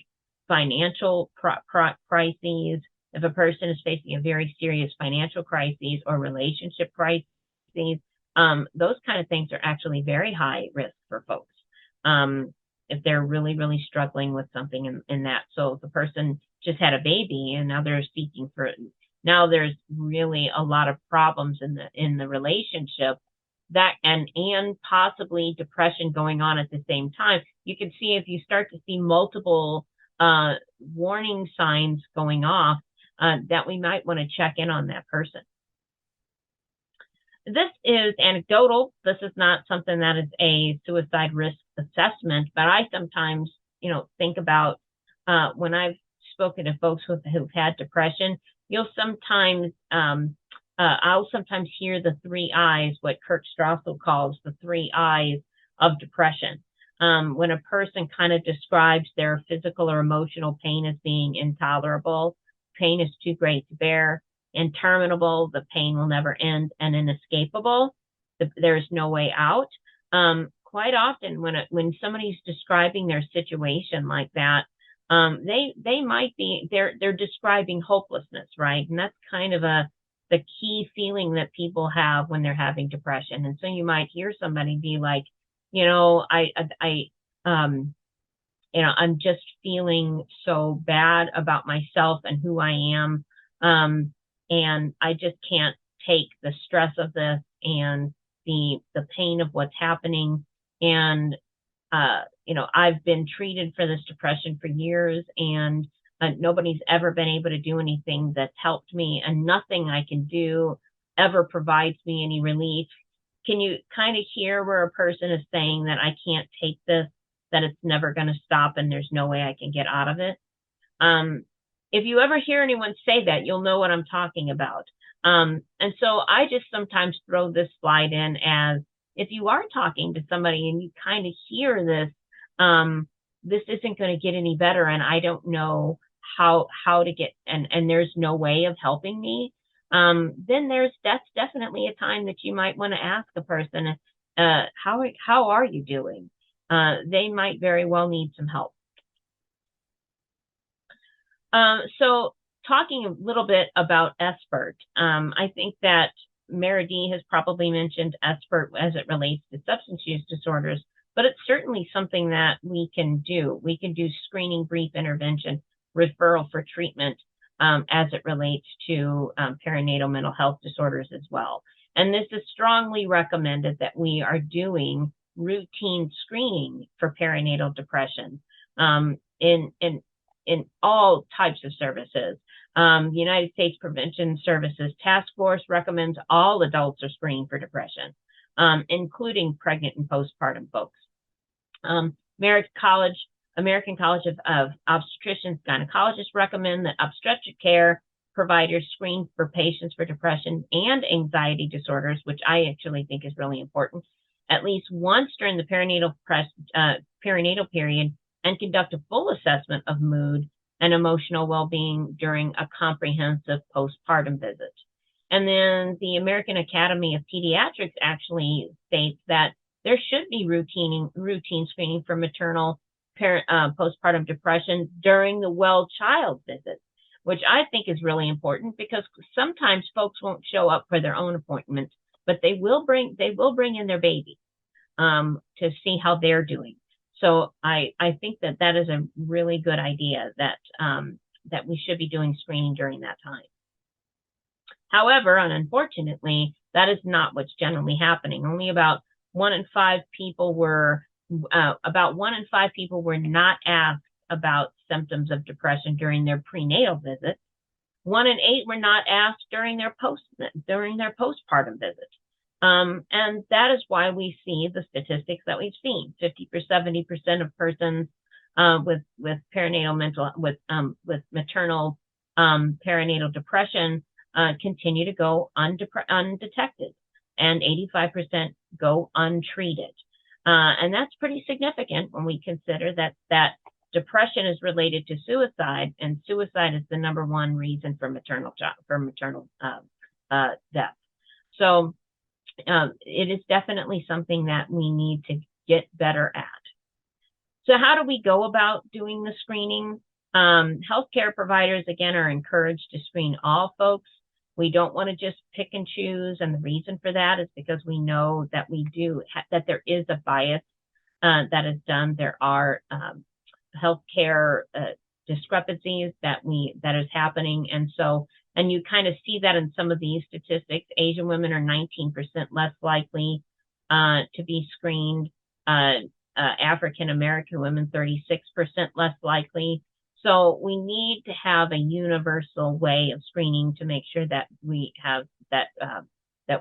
financial crises. If a person is facing a very serious financial crisis or relationship crises, those kind of things are actually very high risk for folks. If they're really, really struggling with something in that. So if the person just had a baby and now they're seeking for it, now there's really a lot of problems in the relationship that and possibly depression going on at the same time. You can see if you start to see multiple warning signs going off, that we might want to check in on that person. This is anecdotal. This is not something that is a suicide risk assessment, but I sometimes, think about when I've spoken to folks who've had depression, you'll sometimes, I'll sometimes hear the 3 I's, what Kurt Strassel calls the 3 I's of depression. When a person kind of describes their physical or emotional pain as being intolerable, pain is too great to bear, interminable, the pain will never end, and inescapable, there's no way out. Quite often when somebody's describing their situation like that, they might be they're describing hopelessness, right? And that's kind of the key feeling that people have when they're having depression. And so you might hear somebody be like, I'm just feeling so bad about myself and who I am. And I just can't take the stress of this and the pain of what's happening. And, I've been treated for this depression for years and Nobody's ever been able to do anything that's helped me, and nothing I can do ever provides me any relief. Can you kind of hear where a person is saying that I can't take this, that it's never going to stop, and there's no way I can get out of it? Um, if you ever hear anyone say that, you'll know what I'm talking about. And so I just sometimes throw this slide in as, if you are talking to somebody and you kind of hear this, this isn't going to get any better, and I don't know how to get, and there's no way of helping me, then that's definitely a time that you might want to ask a person, how are you doing? They might very well need some help. So talking a little bit about SBIRT, I think that Meredith has probably mentioned SBIRT as it relates to substance use disorders, but it's certainly something that we can do. We can do screening, brief intervention, referral for treatment as it relates to perinatal mental health disorders as well. And this is strongly recommended that we are doing routine screening for perinatal depression in all types of services. The United States Prevention Services Task Force recommends all adults are screened for depression, including pregnant and postpartum folks. American College of Obstetricians and Gynecologists recommend that obstetric care providers screen for patients for depression and anxiety disorders, which I actually think is really important, at least once during the perinatal period, and conduct a full assessment of mood and emotional well-being during a comprehensive postpartum visit. And then the American Academy of Pediatrics actually states that there should be routine screening for maternal postpartum depression during the well child visit, which I think is really important, because sometimes folks won't show up for their own appointments, but they will bring in their baby to see how they're doing. So I think that is a really good idea, that that we should be doing screening during that time. However, and unfortunately, that is not what's generally happening. Only about 1 in 5 people were not asked about symptoms of depression during their prenatal visit. 1 in 8 were not asked during their postpartum visit. And that is why we see the statistics that we've seen. 70% of persons with maternal perinatal depression continue to go undetected, and 85% go untreated. And that's pretty significant when we consider that depression is related to suicide, and suicide is the #1 reason for maternal death. So it is definitely something that we need to get better at. So how do we go about doing the screening? Healthcare providers, again, are encouraged to screen all folks. We don't want to just pick and choose, and the reason for that is because we know that that there is a bias that is done. There are healthcare discrepancies that is happening, and you kind of see that in some of these statistics. Asian women are 19% less likely to be screened. African American women, 36% less likely. So we need to have a universal way of screening to make sure that we have that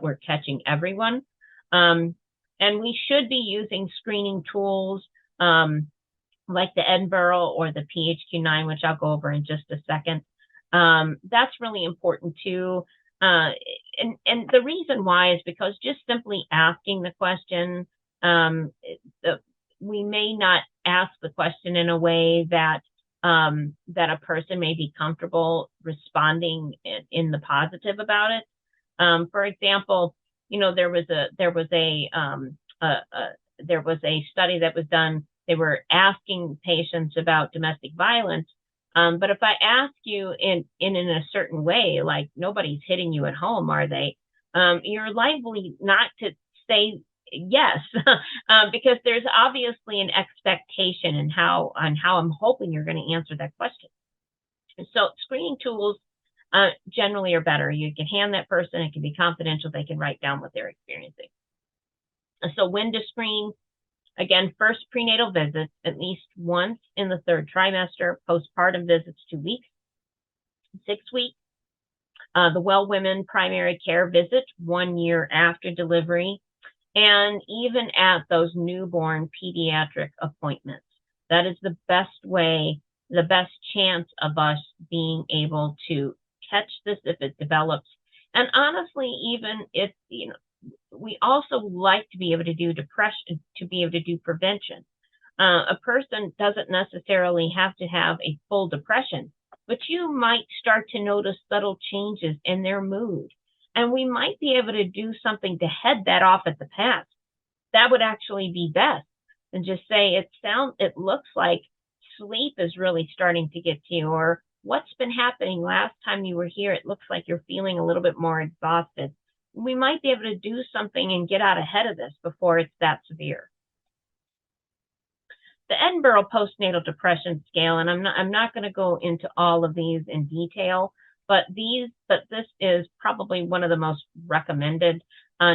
we're catching everyone. And we should be using screening tools like the Edinburgh or the PHQ-9, which I'll go over in just a second. That's really important too. And the reason why is because just simply asking the question, we may not ask the question in a way that a person may be comfortable responding in the positive about it. For example, there was a study that was done. They were asking patients about domestic violence. But if I ask you in a certain way, like, nobody's hitting you at home, are they? You're likely not to say yes, because there's obviously an expectation on how I'm hoping you're going to answer that question. So screening tools generally are better. You can hand that person, it can be confidential, they can write down what they're experiencing. So when to screen? Again, first prenatal visits at least once in the third trimester, postpartum visits 2 weeks, 6 weeks. The Well Women primary care visit 1 year after delivery, and even at those newborn pediatric appointments. That is the best way, the best chance of us being able to catch this if it develops. And honestly, even if, we also like to be able to do depression, to be able to do prevention. A person doesn't necessarily have to have a full depression, but you might start to notice subtle changes in their mood. And we might be able to do something to head that off at the pass. That would actually be best than just say it looks like sleep is really starting to get to you, or what's been happening last time you were here, it looks like you're feeling a little bit more exhausted. We might be able to do something and get out ahead of this before it's that severe. The Edinburgh Postnatal Depression Scale, and I'm not going to go into all of these in detail, but this is probably one of the most recommended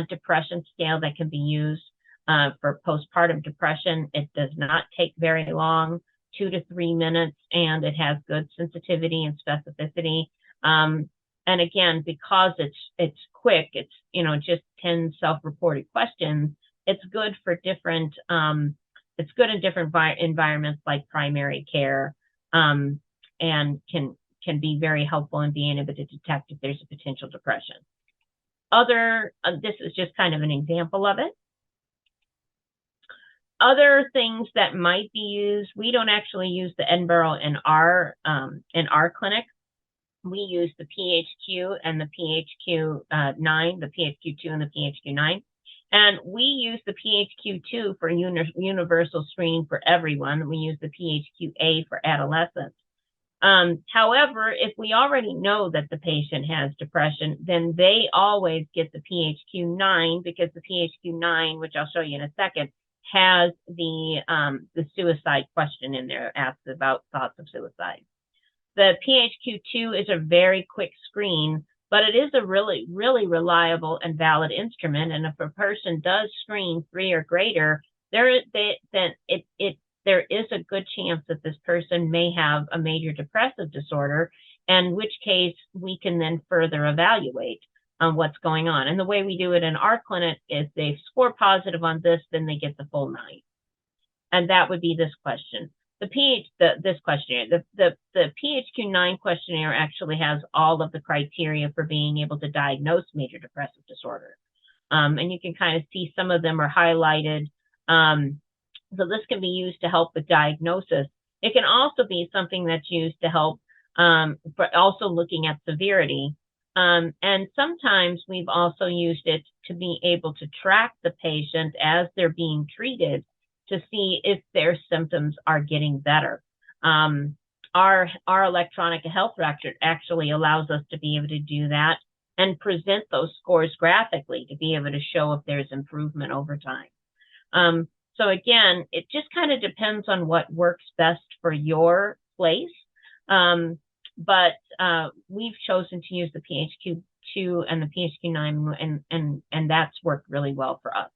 depression scale that can be used for postpartum depression. It does not take very long, 2 to 3 minutes, and it has good sensitivity and specificity. And again, because it's quick, it's just 10 self-reported questions. It's good for different. It's good in different environments like primary care, and can be very helpful in being able to detect if there's a potential depression. This is just kind of an example of it. Other things that might be used, we don't actually use the Edinburgh in our clinic. We use the PHQ and the PHQ-9, the PHQ-2 and the PHQ-9. And we use the PHQ-2 for universal screening for everyone. We use the PHQ-A for adolescents. However, if we already know that the patient has depression, then they always get the PHQ-9, because the PHQ-9, which I'll show you in a second, has the suicide question in there, asks about thoughts of suicide. The PHQ-2 is a very quick screen, but it is a really, really reliable and valid instrument. And if a person does screen 3 or greater, there is a good chance that this person may have a major depressive disorder, in which case we can then further evaluate what's going on. And the way we do it in our clinic is they score positive on this, then they get the full 9. And that would be this question. This questionnaire, the PHQ-9 questionnaire actually has all of the criteria for being able to diagnose major depressive disorder. And you can kind of see some of them are highlighted. So this can be used to help with diagnosis. It can also be something that's used to help for also looking at severity. And sometimes we've also used it to be able to track the patient as they're being treated to see if their symptoms are getting better. Our electronic health record actually allows us to be able to do that and present those scores graphically to be able to show if there's improvement over time. So again, it just kind of depends on what works best for your place. But we've chosen to use the PHQ-2 and the PHQ-9, and that's worked really well for us.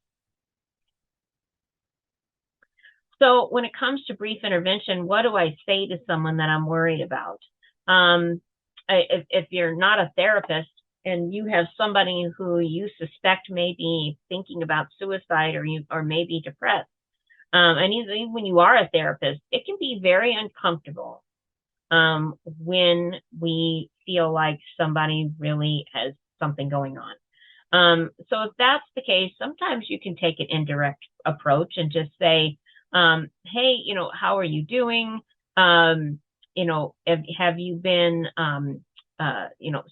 So when it comes to brief intervention, what do I say to someone that I'm worried about? If you're not a therapist and you have somebody who you suspect may be thinking about suicide or may be depressed, and even when you are a therapist, it can be very uncomfortable when we feel like somebody really has something going on. So if that's the case, sometimes you can take an indirect approach and just say, hey, how are you doing? Have you been,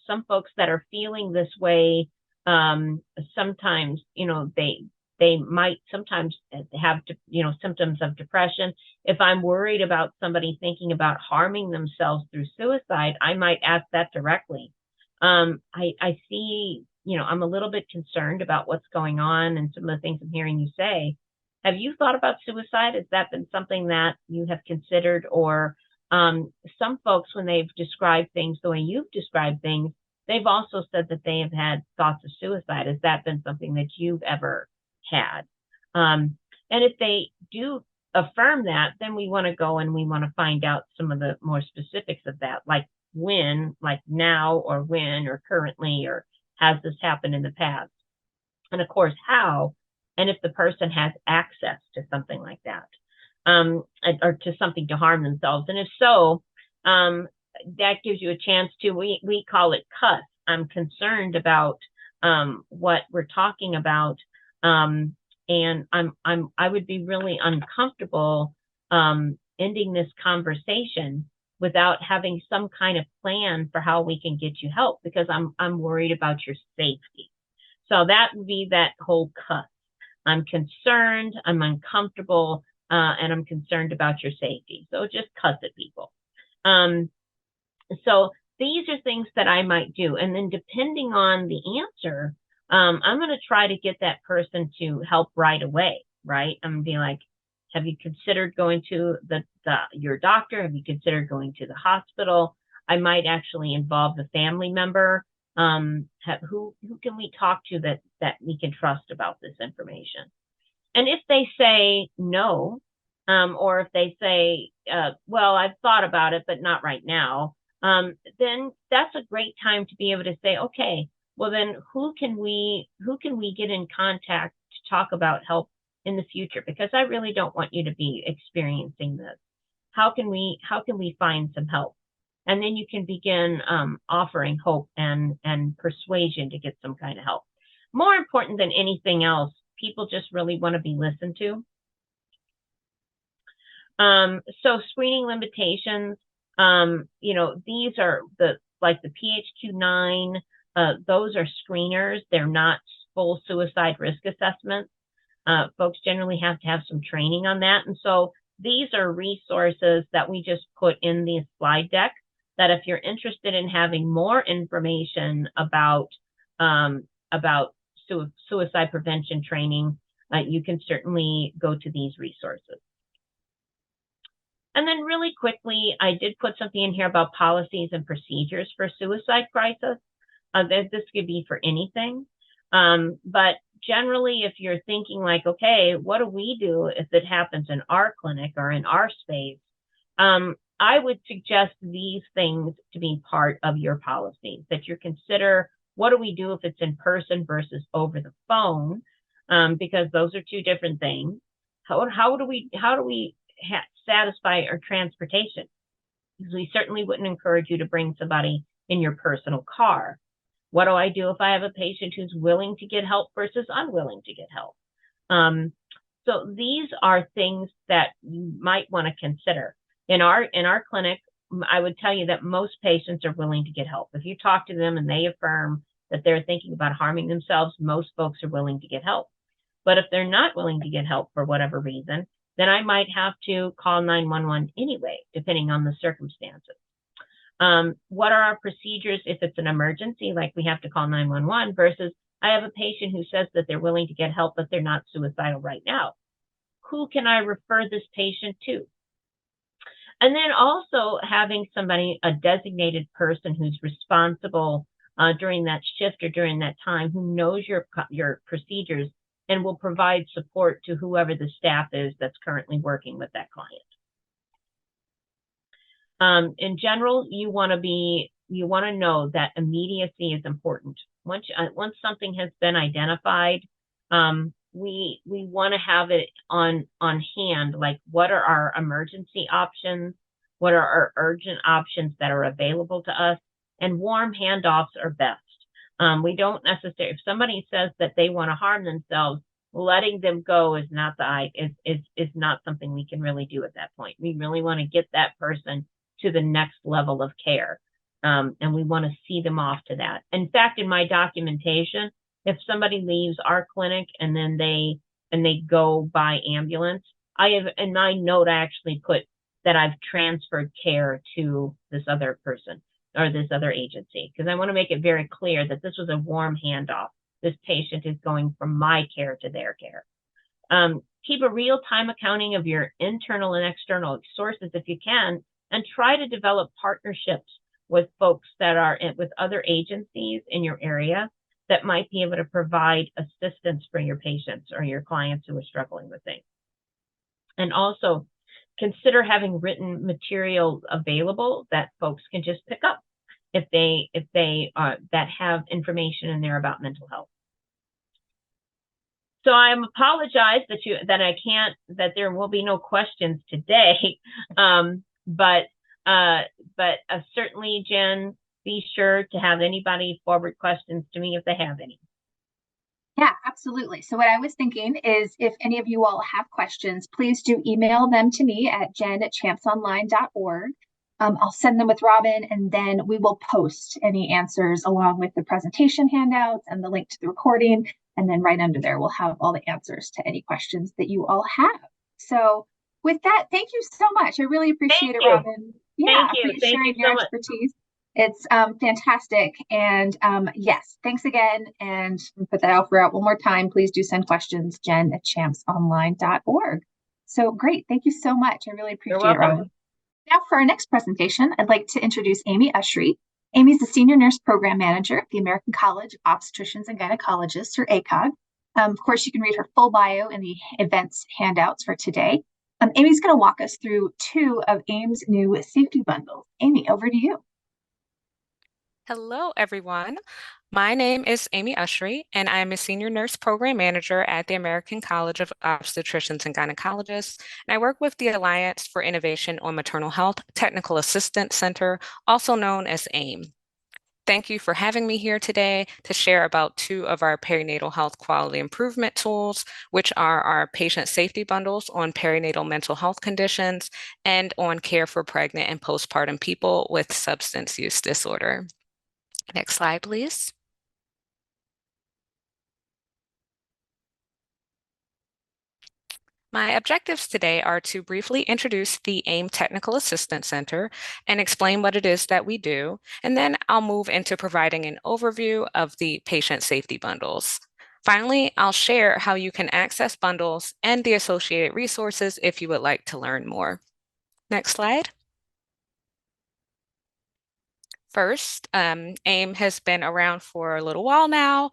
some folks that are feeling this way, sometimes, they might sometimes have, symptoms of depression. If I'm worried about somebody thinking about harming themselves through suicide, I might ask that directly. I see, I'm a little bit concerned about what's going on and some of the things I'm hearing you say. Have you thought about suicide? Has that been something that you have considered? Or some folks, when they've described things the way you've described things, they've also said that they have had thoughts of suicide. Has that been something that you've ever had? And if they do affirm that, then we want to go and we want to find out some of the more specifics of that, like when, like now, or when, or currently, or has this happened in the past? And of course, how, and if the person has access to something like that, or to something to harm themselves. And if so, that gives you a chance to, we call it cuss. I'm concerned about what we're talking about, and I would be really uncomfortable ending this conversation without having some kind of plan for how we can get you help, because I'm worried about your safety. So that would be that whole cuss. I'm concerned, I'm uncomfortable, and I'm concerned about your safety. So just cuss at people. So these are things that I might do. And then depending on the answer, I'm going to try to get that person to help right away, right? I'm going to be like, have you considered going to your doctor? Have you considered going to the hospital? I might actually involve the family member. Who can we talk to that we can trust about this information? And if they say no, or if they say, well, I've thought about it, but not right now, then that's a great time to be able to say, okay, well then who can we get in contact to talk about help in the future? Because I really don't want you to be experiencing this. How can we find some help? And then you can begin offering hope and persuasion to get some kind of help. More important than anything else, people just really want to be listened to. So screening limitations, these are the PHQ-9, those are screeners. They're not full suicide risk assessments. Folks generally have to have some training on that. And so these are resources that we just put in the slide deck, that if you're interested in having more information about suicide prevention training, you can certainly go to these resources. And then really quickly, I did put something in here about policies and procedures for suicide crisis. This could be for anything. But generally, if you're thinking like, okay, what do we do if it happens in our clinic or in our space? I would suggest these things to be part of your policy, that you consider, what do we do if it's in person versus over the phone? Because those are two different things. How do we satisfy our transportation? Because we certainly wouldn't encourage you to bring somebody in your personal car. What do I do if I have a patient who's willing to get help versus unwilling to get help? So these are things that you might want to consider. In our clinic, I would tell you that most patients are willing to get help. If you talk to them and they affirm that they're thinking about harming themselves, most folks are willing to get help. But if they're not willing to get help for whatever reason, then I might have to call 911 anyway, depending on the circumstances. What are our procedures if it's an emergency, like we have to call 911, versus I have a patient who says that they're willing to get help, but they're not suicidal right now? Who can I refer this patient to? And then also having somebody, a designated person who's responsible during that shift or during that time, who knows your procedures and will provide support to whoever the staff is that's currently working with that client. In general, you want to know that immediacy is important. Once something has been identified, we want to have it on hand, like what are our emergency options, what are our urgent options that are available to us, and warm handoffs are best. We don't necessarily, if somebody says that they want to harm themselves, letting them go is not something we can really do at that point. We really want to get that person to the next level of care, and we want to see them off to that. In fact, in my documentation, if somebody leaves our clinic and then they go by ambulance, I have in my note I actually put that I've transferred care to this other person or this other agency, because I want to make it very clear that this was a warm handoff. This patient is going from my care to their care. Keep a real-time accounting of your internal and external sources if you can, and try to develop partnerships with folks that are with other agencies in your area that might be able to provide assistance for your patients or your clients who are struggling with things. And also consider having written materials available that folks can just pick up if they that have information in there about mental health. So I apologize that there will be no questions today, but certainly, Jen, be sure to have anybody forward questions to me if they have any. Yeah, absolutely. So what I was thinking is if any of you all have questions, please do email them to me at jen@champsonline.org. I'll send them with Robin, and then we will post any answers along with the presentation handouts and the link to the recording. And then right under there, we'll have all the answers to any questions that you all have. So with that, thank you so much. I really appreciate it, Robin. Yeah, for thank sharing you so your much. expertise. It's fantastic. And yes, thanks again. And put that offer out one more time. Please do send questions, jen@champsonline.org. So great. Thank you so much. I really appreciate it, Robin. Now for our next presentation, I'd like to introduce Amy Ushry. Amy's the Senior Nurse Program Manager at the American College of Obstetricians and Gynecologists, or ACOG. Of course, you can read her full bio in the events handouts for today. Amy's going to walk us through 2 of AIM's new safety bundles. Amy, over to you. Hello, everyone. My name is Amy Ushry, and I am a Senior Nurse Program Manager at the American College of Obstetricians and Gynecologists. And I work with the Alliance for Innovation on Maternal Health Technical Assistance Center, also known as AIM. Thank you for having me here today to share about 2 of our perinatal health quality improvement tools, which are our patient safety bundles on perinatal mental health conditions and on care for pregnant and postpartum people with substance use disorder. Next slide, please. My objectives today are to briefly introduce the AIM Technical Assistance Center and explain what it is that we do, and then I'll move into providing an overview of the patient safety bundles. Finally, I'll share how you can access bundles and the associated resources if you would like to learn more. Next slide. First, AIM has been around for a little while now.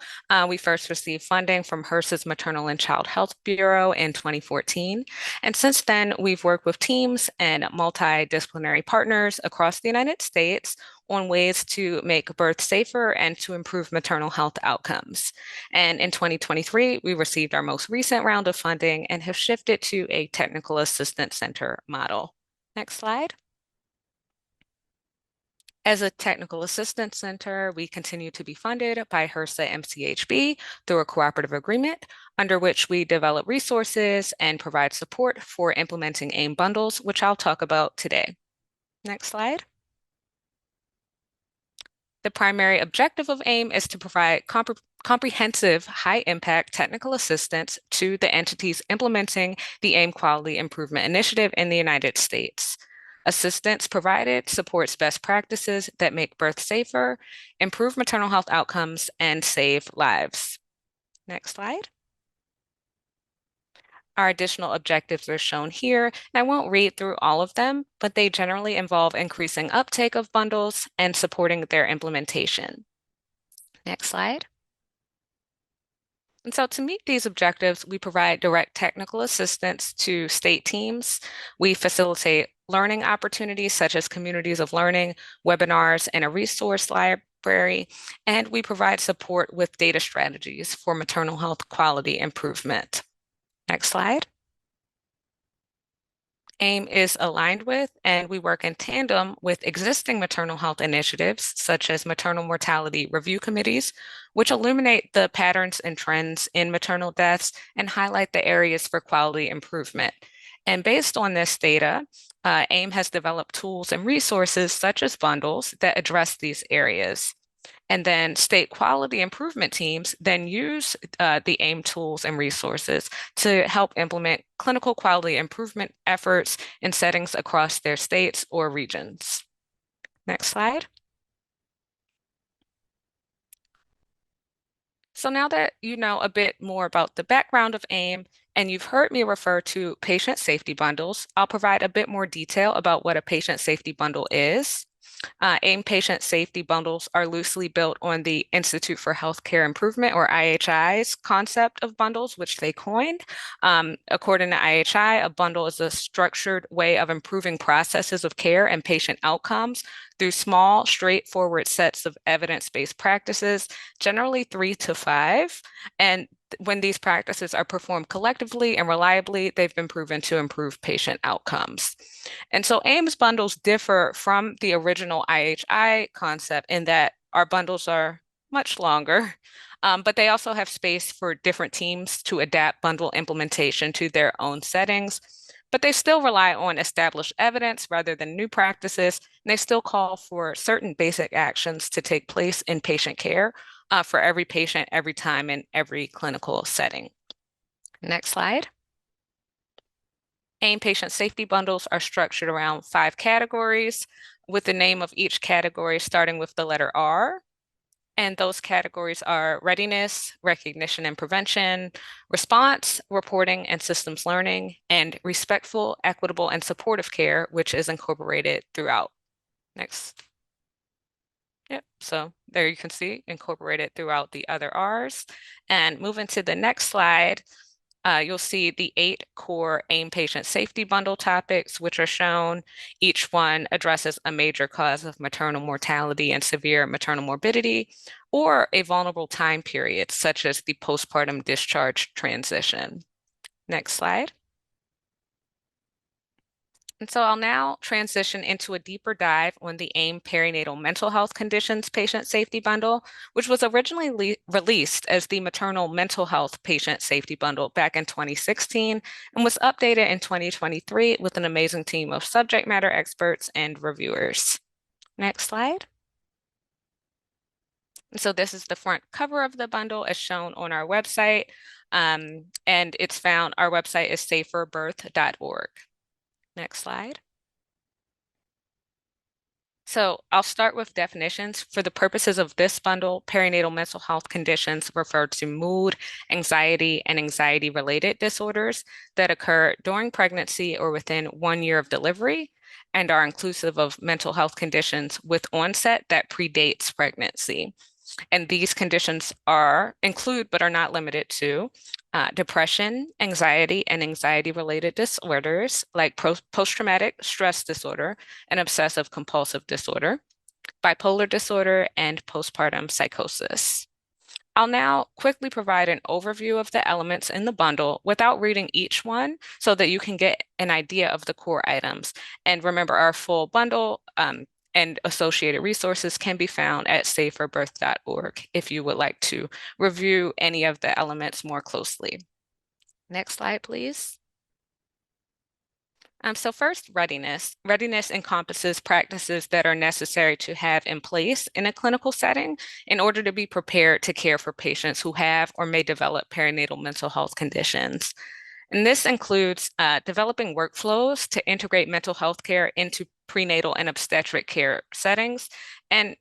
We first received funding from HRSA's Maternal and Child Health Bureau in 2014. And since then, we've worked with teams and multidisciplinary partners across the United States on ways to make birth safer and to improve maternal health outcomes. And in 2023, we received our most recent round of funding and have shifted to a technical assistance center model. Next slide. As a technical assistance center, we continue to be funded by HRSA MCHB through a cooperative agreement under which we develop resources and provide support for implementing AIM bundles, which I'll talk about today. Next slide. The primary objective of AIM is to provide comprehensive, high-impact technical assistance to the entities implementing the AIM Quality Improvement Initiative in the United States. Assistance provided supports best practices that make birth safer, improve maternal health outcomes, and save lives. Next slide. Our additional objectives are shown here, and I won't read through all of them, but they generally involve increasing uptake of bundles and supporting their implementation. Next slide. And so to meet these objectives, we provide direct technical assistance to state teams. We facilitate learning opportunities such as communities of learning, webinars, and a resource library. And we provide support with data strategies for maternal health quality improvement. Next slide. AIM is aligned with, and we work in tandem with existing maternal health initiatives, such as maternal mortality review committees, which illuminate the patterns and trends in maternal deaths and highlight the areas for quality improvement. And based on this data, AIM has developed tools and resources such as bundles that address these areas. And then state quality improvement teams then use the AIM tools and resources to help implement clinical quality improvement efforts in settings across their states or regions. Next slide. So now that you know a bit more about the background of AIM and you've heard me refer to patient safety bundles, I'll provide a bit more detail about what a patient safety bundle is. AIM patient safety bundles are loosely built on the Institute for Healthcare Improvement, or IHI's concept of bundles, which they coined. According to IHI, a bundle is a structured way of improving processes of care and patient outcomes through small, straightforward sets of evidence-based practices, generally 3 to 5. And when these practices are performed collectively and reliably, they've been proven to improve patient outcomes. And so AIMS bundles differ from the original IHI concept in that our bundles are much longer, but they also have space for different teams to adapt bundle implementation to their own settings. But they still rely on established evidence rather than new practices, and they still call for certain basic actions to take place in patient care for every patient, every time, in every clinical setting. Next slide. AIM patient safety bundles are structured around 5 categories, with the name of each category starting with the letter R. And those categories are readiness, recognition and prevention, response, reporting and systems learning, and respectful, equitable, and supportive care, which is incorporated throughout. Next. Yep, so there you can see incorporated throughout the other R's. And moving to the next slide, you'll see the 8 core AIM patient safety bundle topics, which are shown. Each one addresses a major cause of maternal mortality and severe maternal morbidity, or a vulnerable time period, such as the postpartum discharge transition. Next slide. And so I'll now transition into a deeper dive on the AIM perinatal mental health conditions patient safety bundle, which was originally released as the maternal mental health patient safety bundle back in 2016 and was updated in 2023 with an amazing team of subject matter experts and reviewers. Next slide. So this is the front cover of the bundle as shown on our website. And it's found, our website is saferbirth.org. Next slide. So I'll start with definitions. For the purposes of this bundle, perinatal mental health conditions refer to mood, anxiety, and anxiety-related disorders that occur during pregnancy or within 1 year of delivery and are inclusive of mental health conditions with onset that predates pregnancy. And these conditions include, but are not limited to, depression, anxiety, and anxiety-related disorders like post-traumatic stress disorder and obsessive compulsive disorder, bipolar disorder, and postpartum psychosis. I'll now quickly provide an overview of the elements in the bundle without reading each one so that you can get an idea of the core items. And remember, our full bundle and associated resources can be found at saferbirth.org if you would like to review any of the elements more closely. Next slide, please. So first, readiness. Readiness encompasses practices that are necessary to have in place in a clinical setting in order to be prepared to care for patients who have or may develop perinatal mental health conditions. And this includes developing workflows to integrate mental health care into prenatal and obstetric care settings. And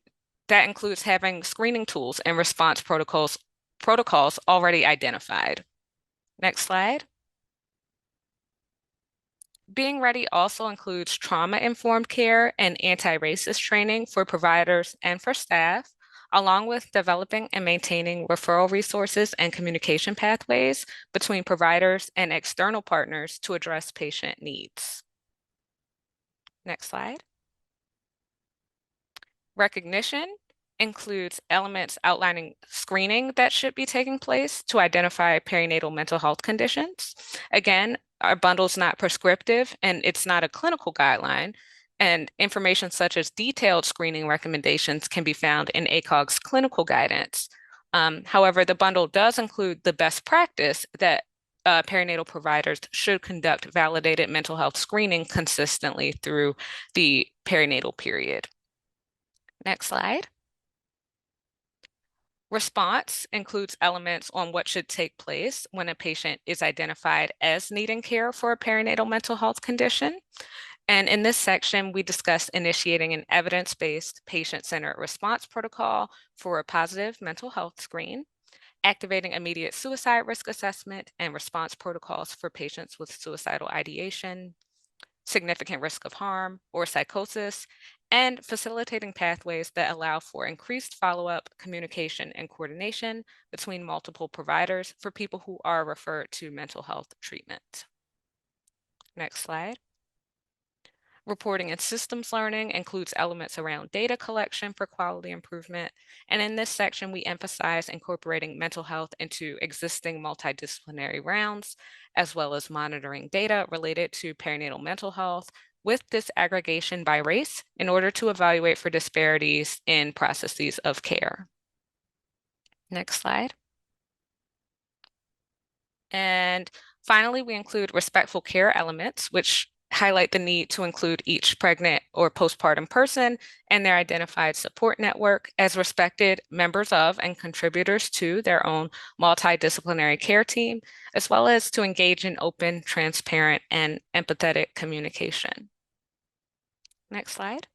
that includes having screening tools and response protocols already identified. Next slide. Being ready also includes trauma-informed care and anti-racist training for providers and for staff, along with developing and maintaining referral resources and communication pathways between providers and external partners to address patient needs. Next slide. Recognition includes elements outlining screening that should be taking place to identify perinatal mental health conditions. Again, our bundle is not prescriptive and it's not a clinical guideline. And information such as detailed screening recommendations can be found in ACOG's clinical guidance. However, the bundle does include the best practice that perinatal providers should conduct validated mental health screening consistently through the perinatal period. Next slide. Response includes elements on what should take place when a patient is identified as needing care for a perinatal mental health condition. And in this section, we discuss initiating an evidence-based patient-centered response protocol for a positive mental health screen, activating immediate suicide risk assessment and response protocols for patients with suicidal ideation, significant risk of harm, or psychosis, and facilitating pathways that allow for increased follow-up, communication, and coordination between multiple providers for people who are referred to mental health treatment. Next slide. Reporting and systems learning includes elements around data collection for quality improvement. And in this section, we emphasize incorporating mental health into existing multidisciplinary rounds, as well as monitoring data related to perinatal mental health with disaggregation by race in order to evaluate for disparities in processes of care. Next slide. And finally, we include respectful care elements, which highlight the need to include each pregnant or postpartum person and their identified support network as respected members of and contributors to their own multidisciplinary care team, as well as to engage in open, transparent, and empathetic communication. Next slide.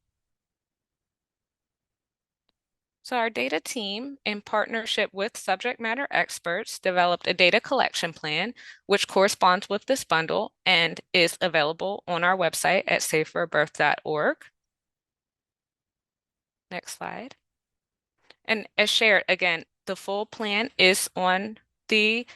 So our data team, in partnership with subject matter experts, developed a data collection plan, which corresponds with this bundle and is available on our website at saferbirth.org. Next slide. And as shared, again, the full plan is on the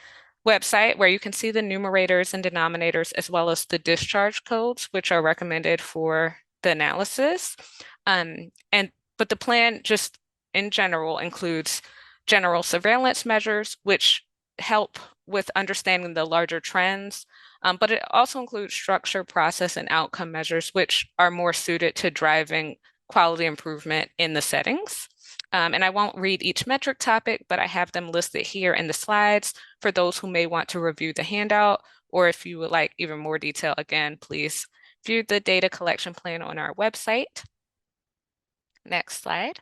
website where you can see the numerators and denominators as well as the discharge codes, which are recommended for the analysis. But the plan just in general includes general surveillance measures, which help with understanding the larger trends. But it also includes structure, process, and outcome measures, which are more suited to driving quality improvement in the settings. And I won't read each metric topic, but I have them listed here in the slides for those who may want to review the handout, or if you would like even more detail, again, please view the data collection plan on our website. Next slide.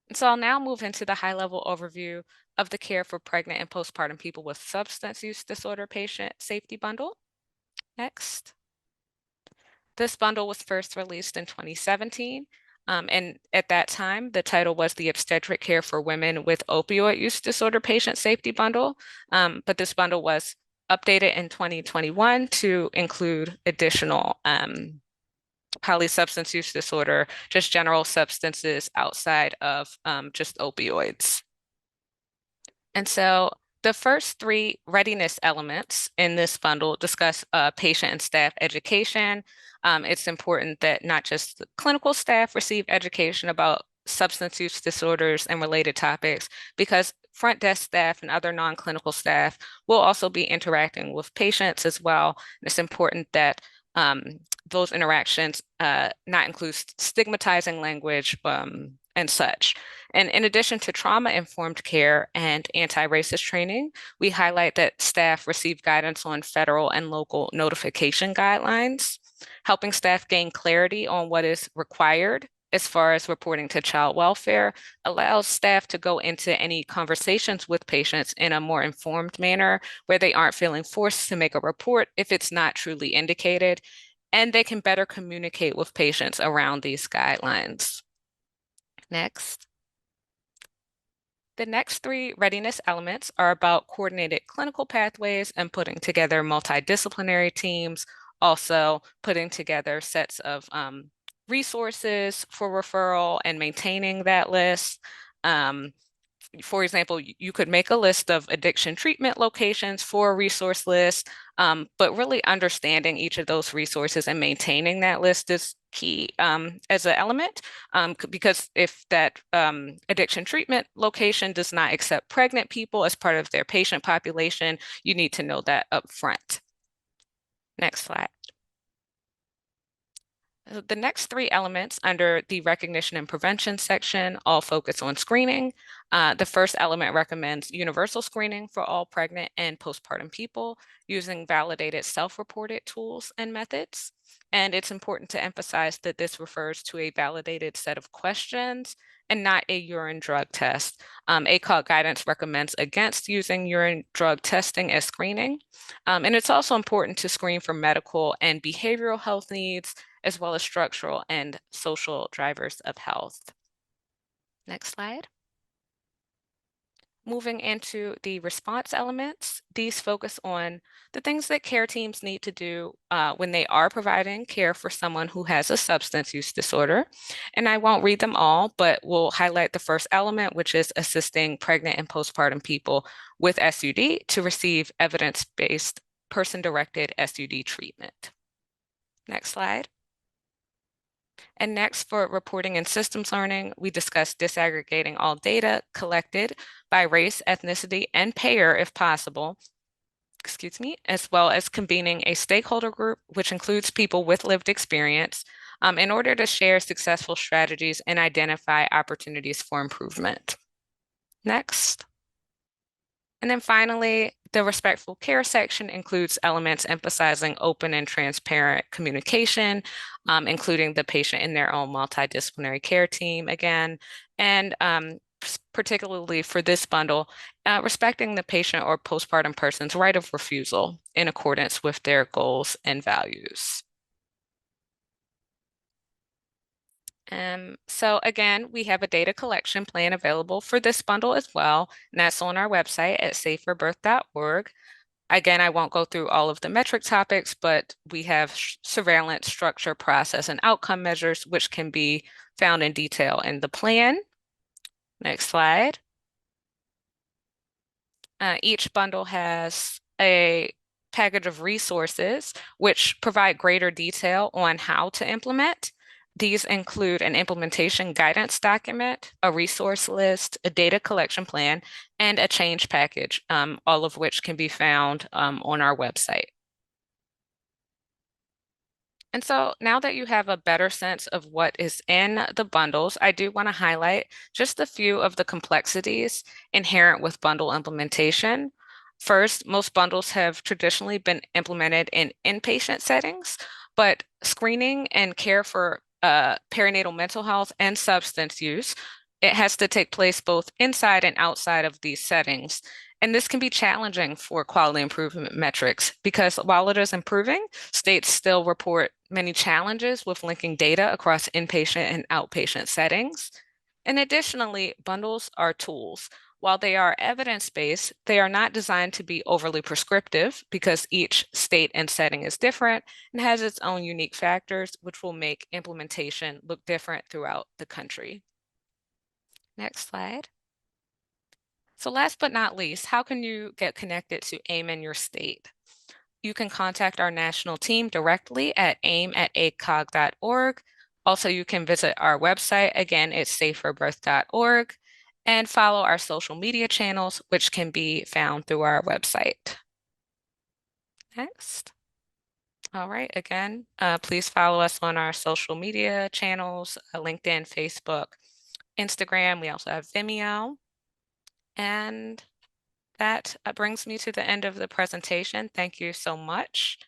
And so I'll now move into the high-level overview of the Care for Pregnant and Postpartum People with Substance Use Disorder Patient Safety Bundle. Next. This bundle was first released in 2017. And at that time, the title was the Obstetric Care for Women with Opioid Use Disorder Patient Safety Bundle. But this bundle was updated in 2021 to include additional polysubstance use disorder, just general substances outside of just opioids. And so the first three readiness elements in this bundle discuss patient and staff education. It's important that not just the clinical staff receive education about substance use disorders and related topics, because front desk staff and other non-clinical staff will also be interacting with patients as well. And it's important that those interactions not include stigmatizing language and such. And in addition to trauma-informed care and anti-racist training, we highlight that staff receive guidance on federal and local notification guidelines, helping staff gain clarity on what is required as far as reporting to child welfare, allows staff to go into any conversations with patients in a more informed manner where they aren't feeling forced to make a report if it's not truly indicated, and they can better communicate with patients around these guidelines. Next. The next three readiness elements are about coordinated clinical pathways and putting together multidisciplinary teams, also putting together sets of resources for referral and maintaining that list. For example, you could make a list of addiction treatment locations for a resource list, but really understanding each of those resources and maintaining that list is key as an element, because if that addiction treatment location does not accept pregnant people as part of their patient population, you need to know that up front. Next slide. The next three elements under the recognition and prevention section all focus on screening. The first element recommends universal screening for all pregnant and postpartum people using validated self-reported tools and methods. And it's important to emphasize that this refers to a validated set of questions and not a urine drug test. ACOG guidance recommends against using urine drug testing as screening. And it's also important to screen for medical and behavioral health needs, as well as structural and social drivers of health. Next slide. Moving into the response elements, these focus on the things that care teams need to do when they are providing care for someone who has a substance use disorder. And I won't read them all, but we'll highlight the first element, which is assisting pregnant and postpartum people with SUD to receive evidence-based, person-directed SUD treatment. Next slide. And next, for reporting and systems learning, we discuss disaggregating all data collected by race, ethnicity, and payer if possible, as well as convening a stakeholder group, which includes people with lived experience, in order to share successful strategies and identify opportunities for improvement. Next. And then finally, the respectful care section includes elements emphasizing open and transparent communication, including the patient in their own multidisciplinary care team again, and particularly for this bundle, respecting the patient or postpartum person's right of refusal in accordance with their goals and values. So again, we have a data collection plan available for this bundle as well, and that's on our website at saferbirth.org. Again, I won't go through all of the metric topics, but we have surveillance, structure, process, and outcome measures, which can be found in detail in the plan. Next slide. Each bundle has a package of resources which provide greater detail on how to implement. These include an implementation guidance document, a resource list, a data collection plan, and a change package, all of which can be found on our website. And so now that you have a better sense of what is in the bundles, I do want to highlight just a few of the complexities inherent with bundle implementation. First, most bundles have traditionally been implemented in inpatient settings, but screening and care for perinatal mental health and substance use, it has to take place both inside and outside of these settings. And this can be challenging for quality improvement metrics because while it is improving, states still report many challenges with linking data across inpatient and outpatient settings. And additionally, bundles are tools. While they are evidence-based, they are not designed to be overly prescriptive because each state and setting is different and has its own unique factors, which will make implementation look different throughout the country. Next slide. So last but not least, how can you get connected to AIM in your state? You can contact our national team directly at aim@acog.org. Also, you can visit our website. Again, it's saferbirth.org, and follow our social media channels, which can be found through our website. Next. All right, again, please follow us on our social media channels, LinkedIn, Facebook, Instagram. We also have Vimeo. And that brings me to the end of the presentation. Thank you so much.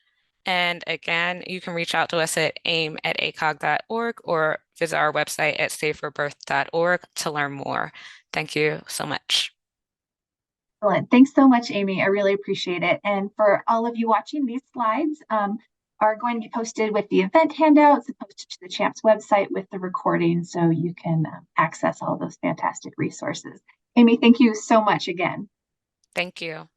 And again, you can reach out to us at aim@acog.org or visit our website at saferbirth.org to learn more. Thank you so much. Excellent. Thanks so much, Amy. I really appreciate it. And for all of you watching, these slides are going to be posted with the event handouts, posted to the CHAMPS website with the recording, so you can access all those fantastic resources. Amy, thank you so much again. Thank you.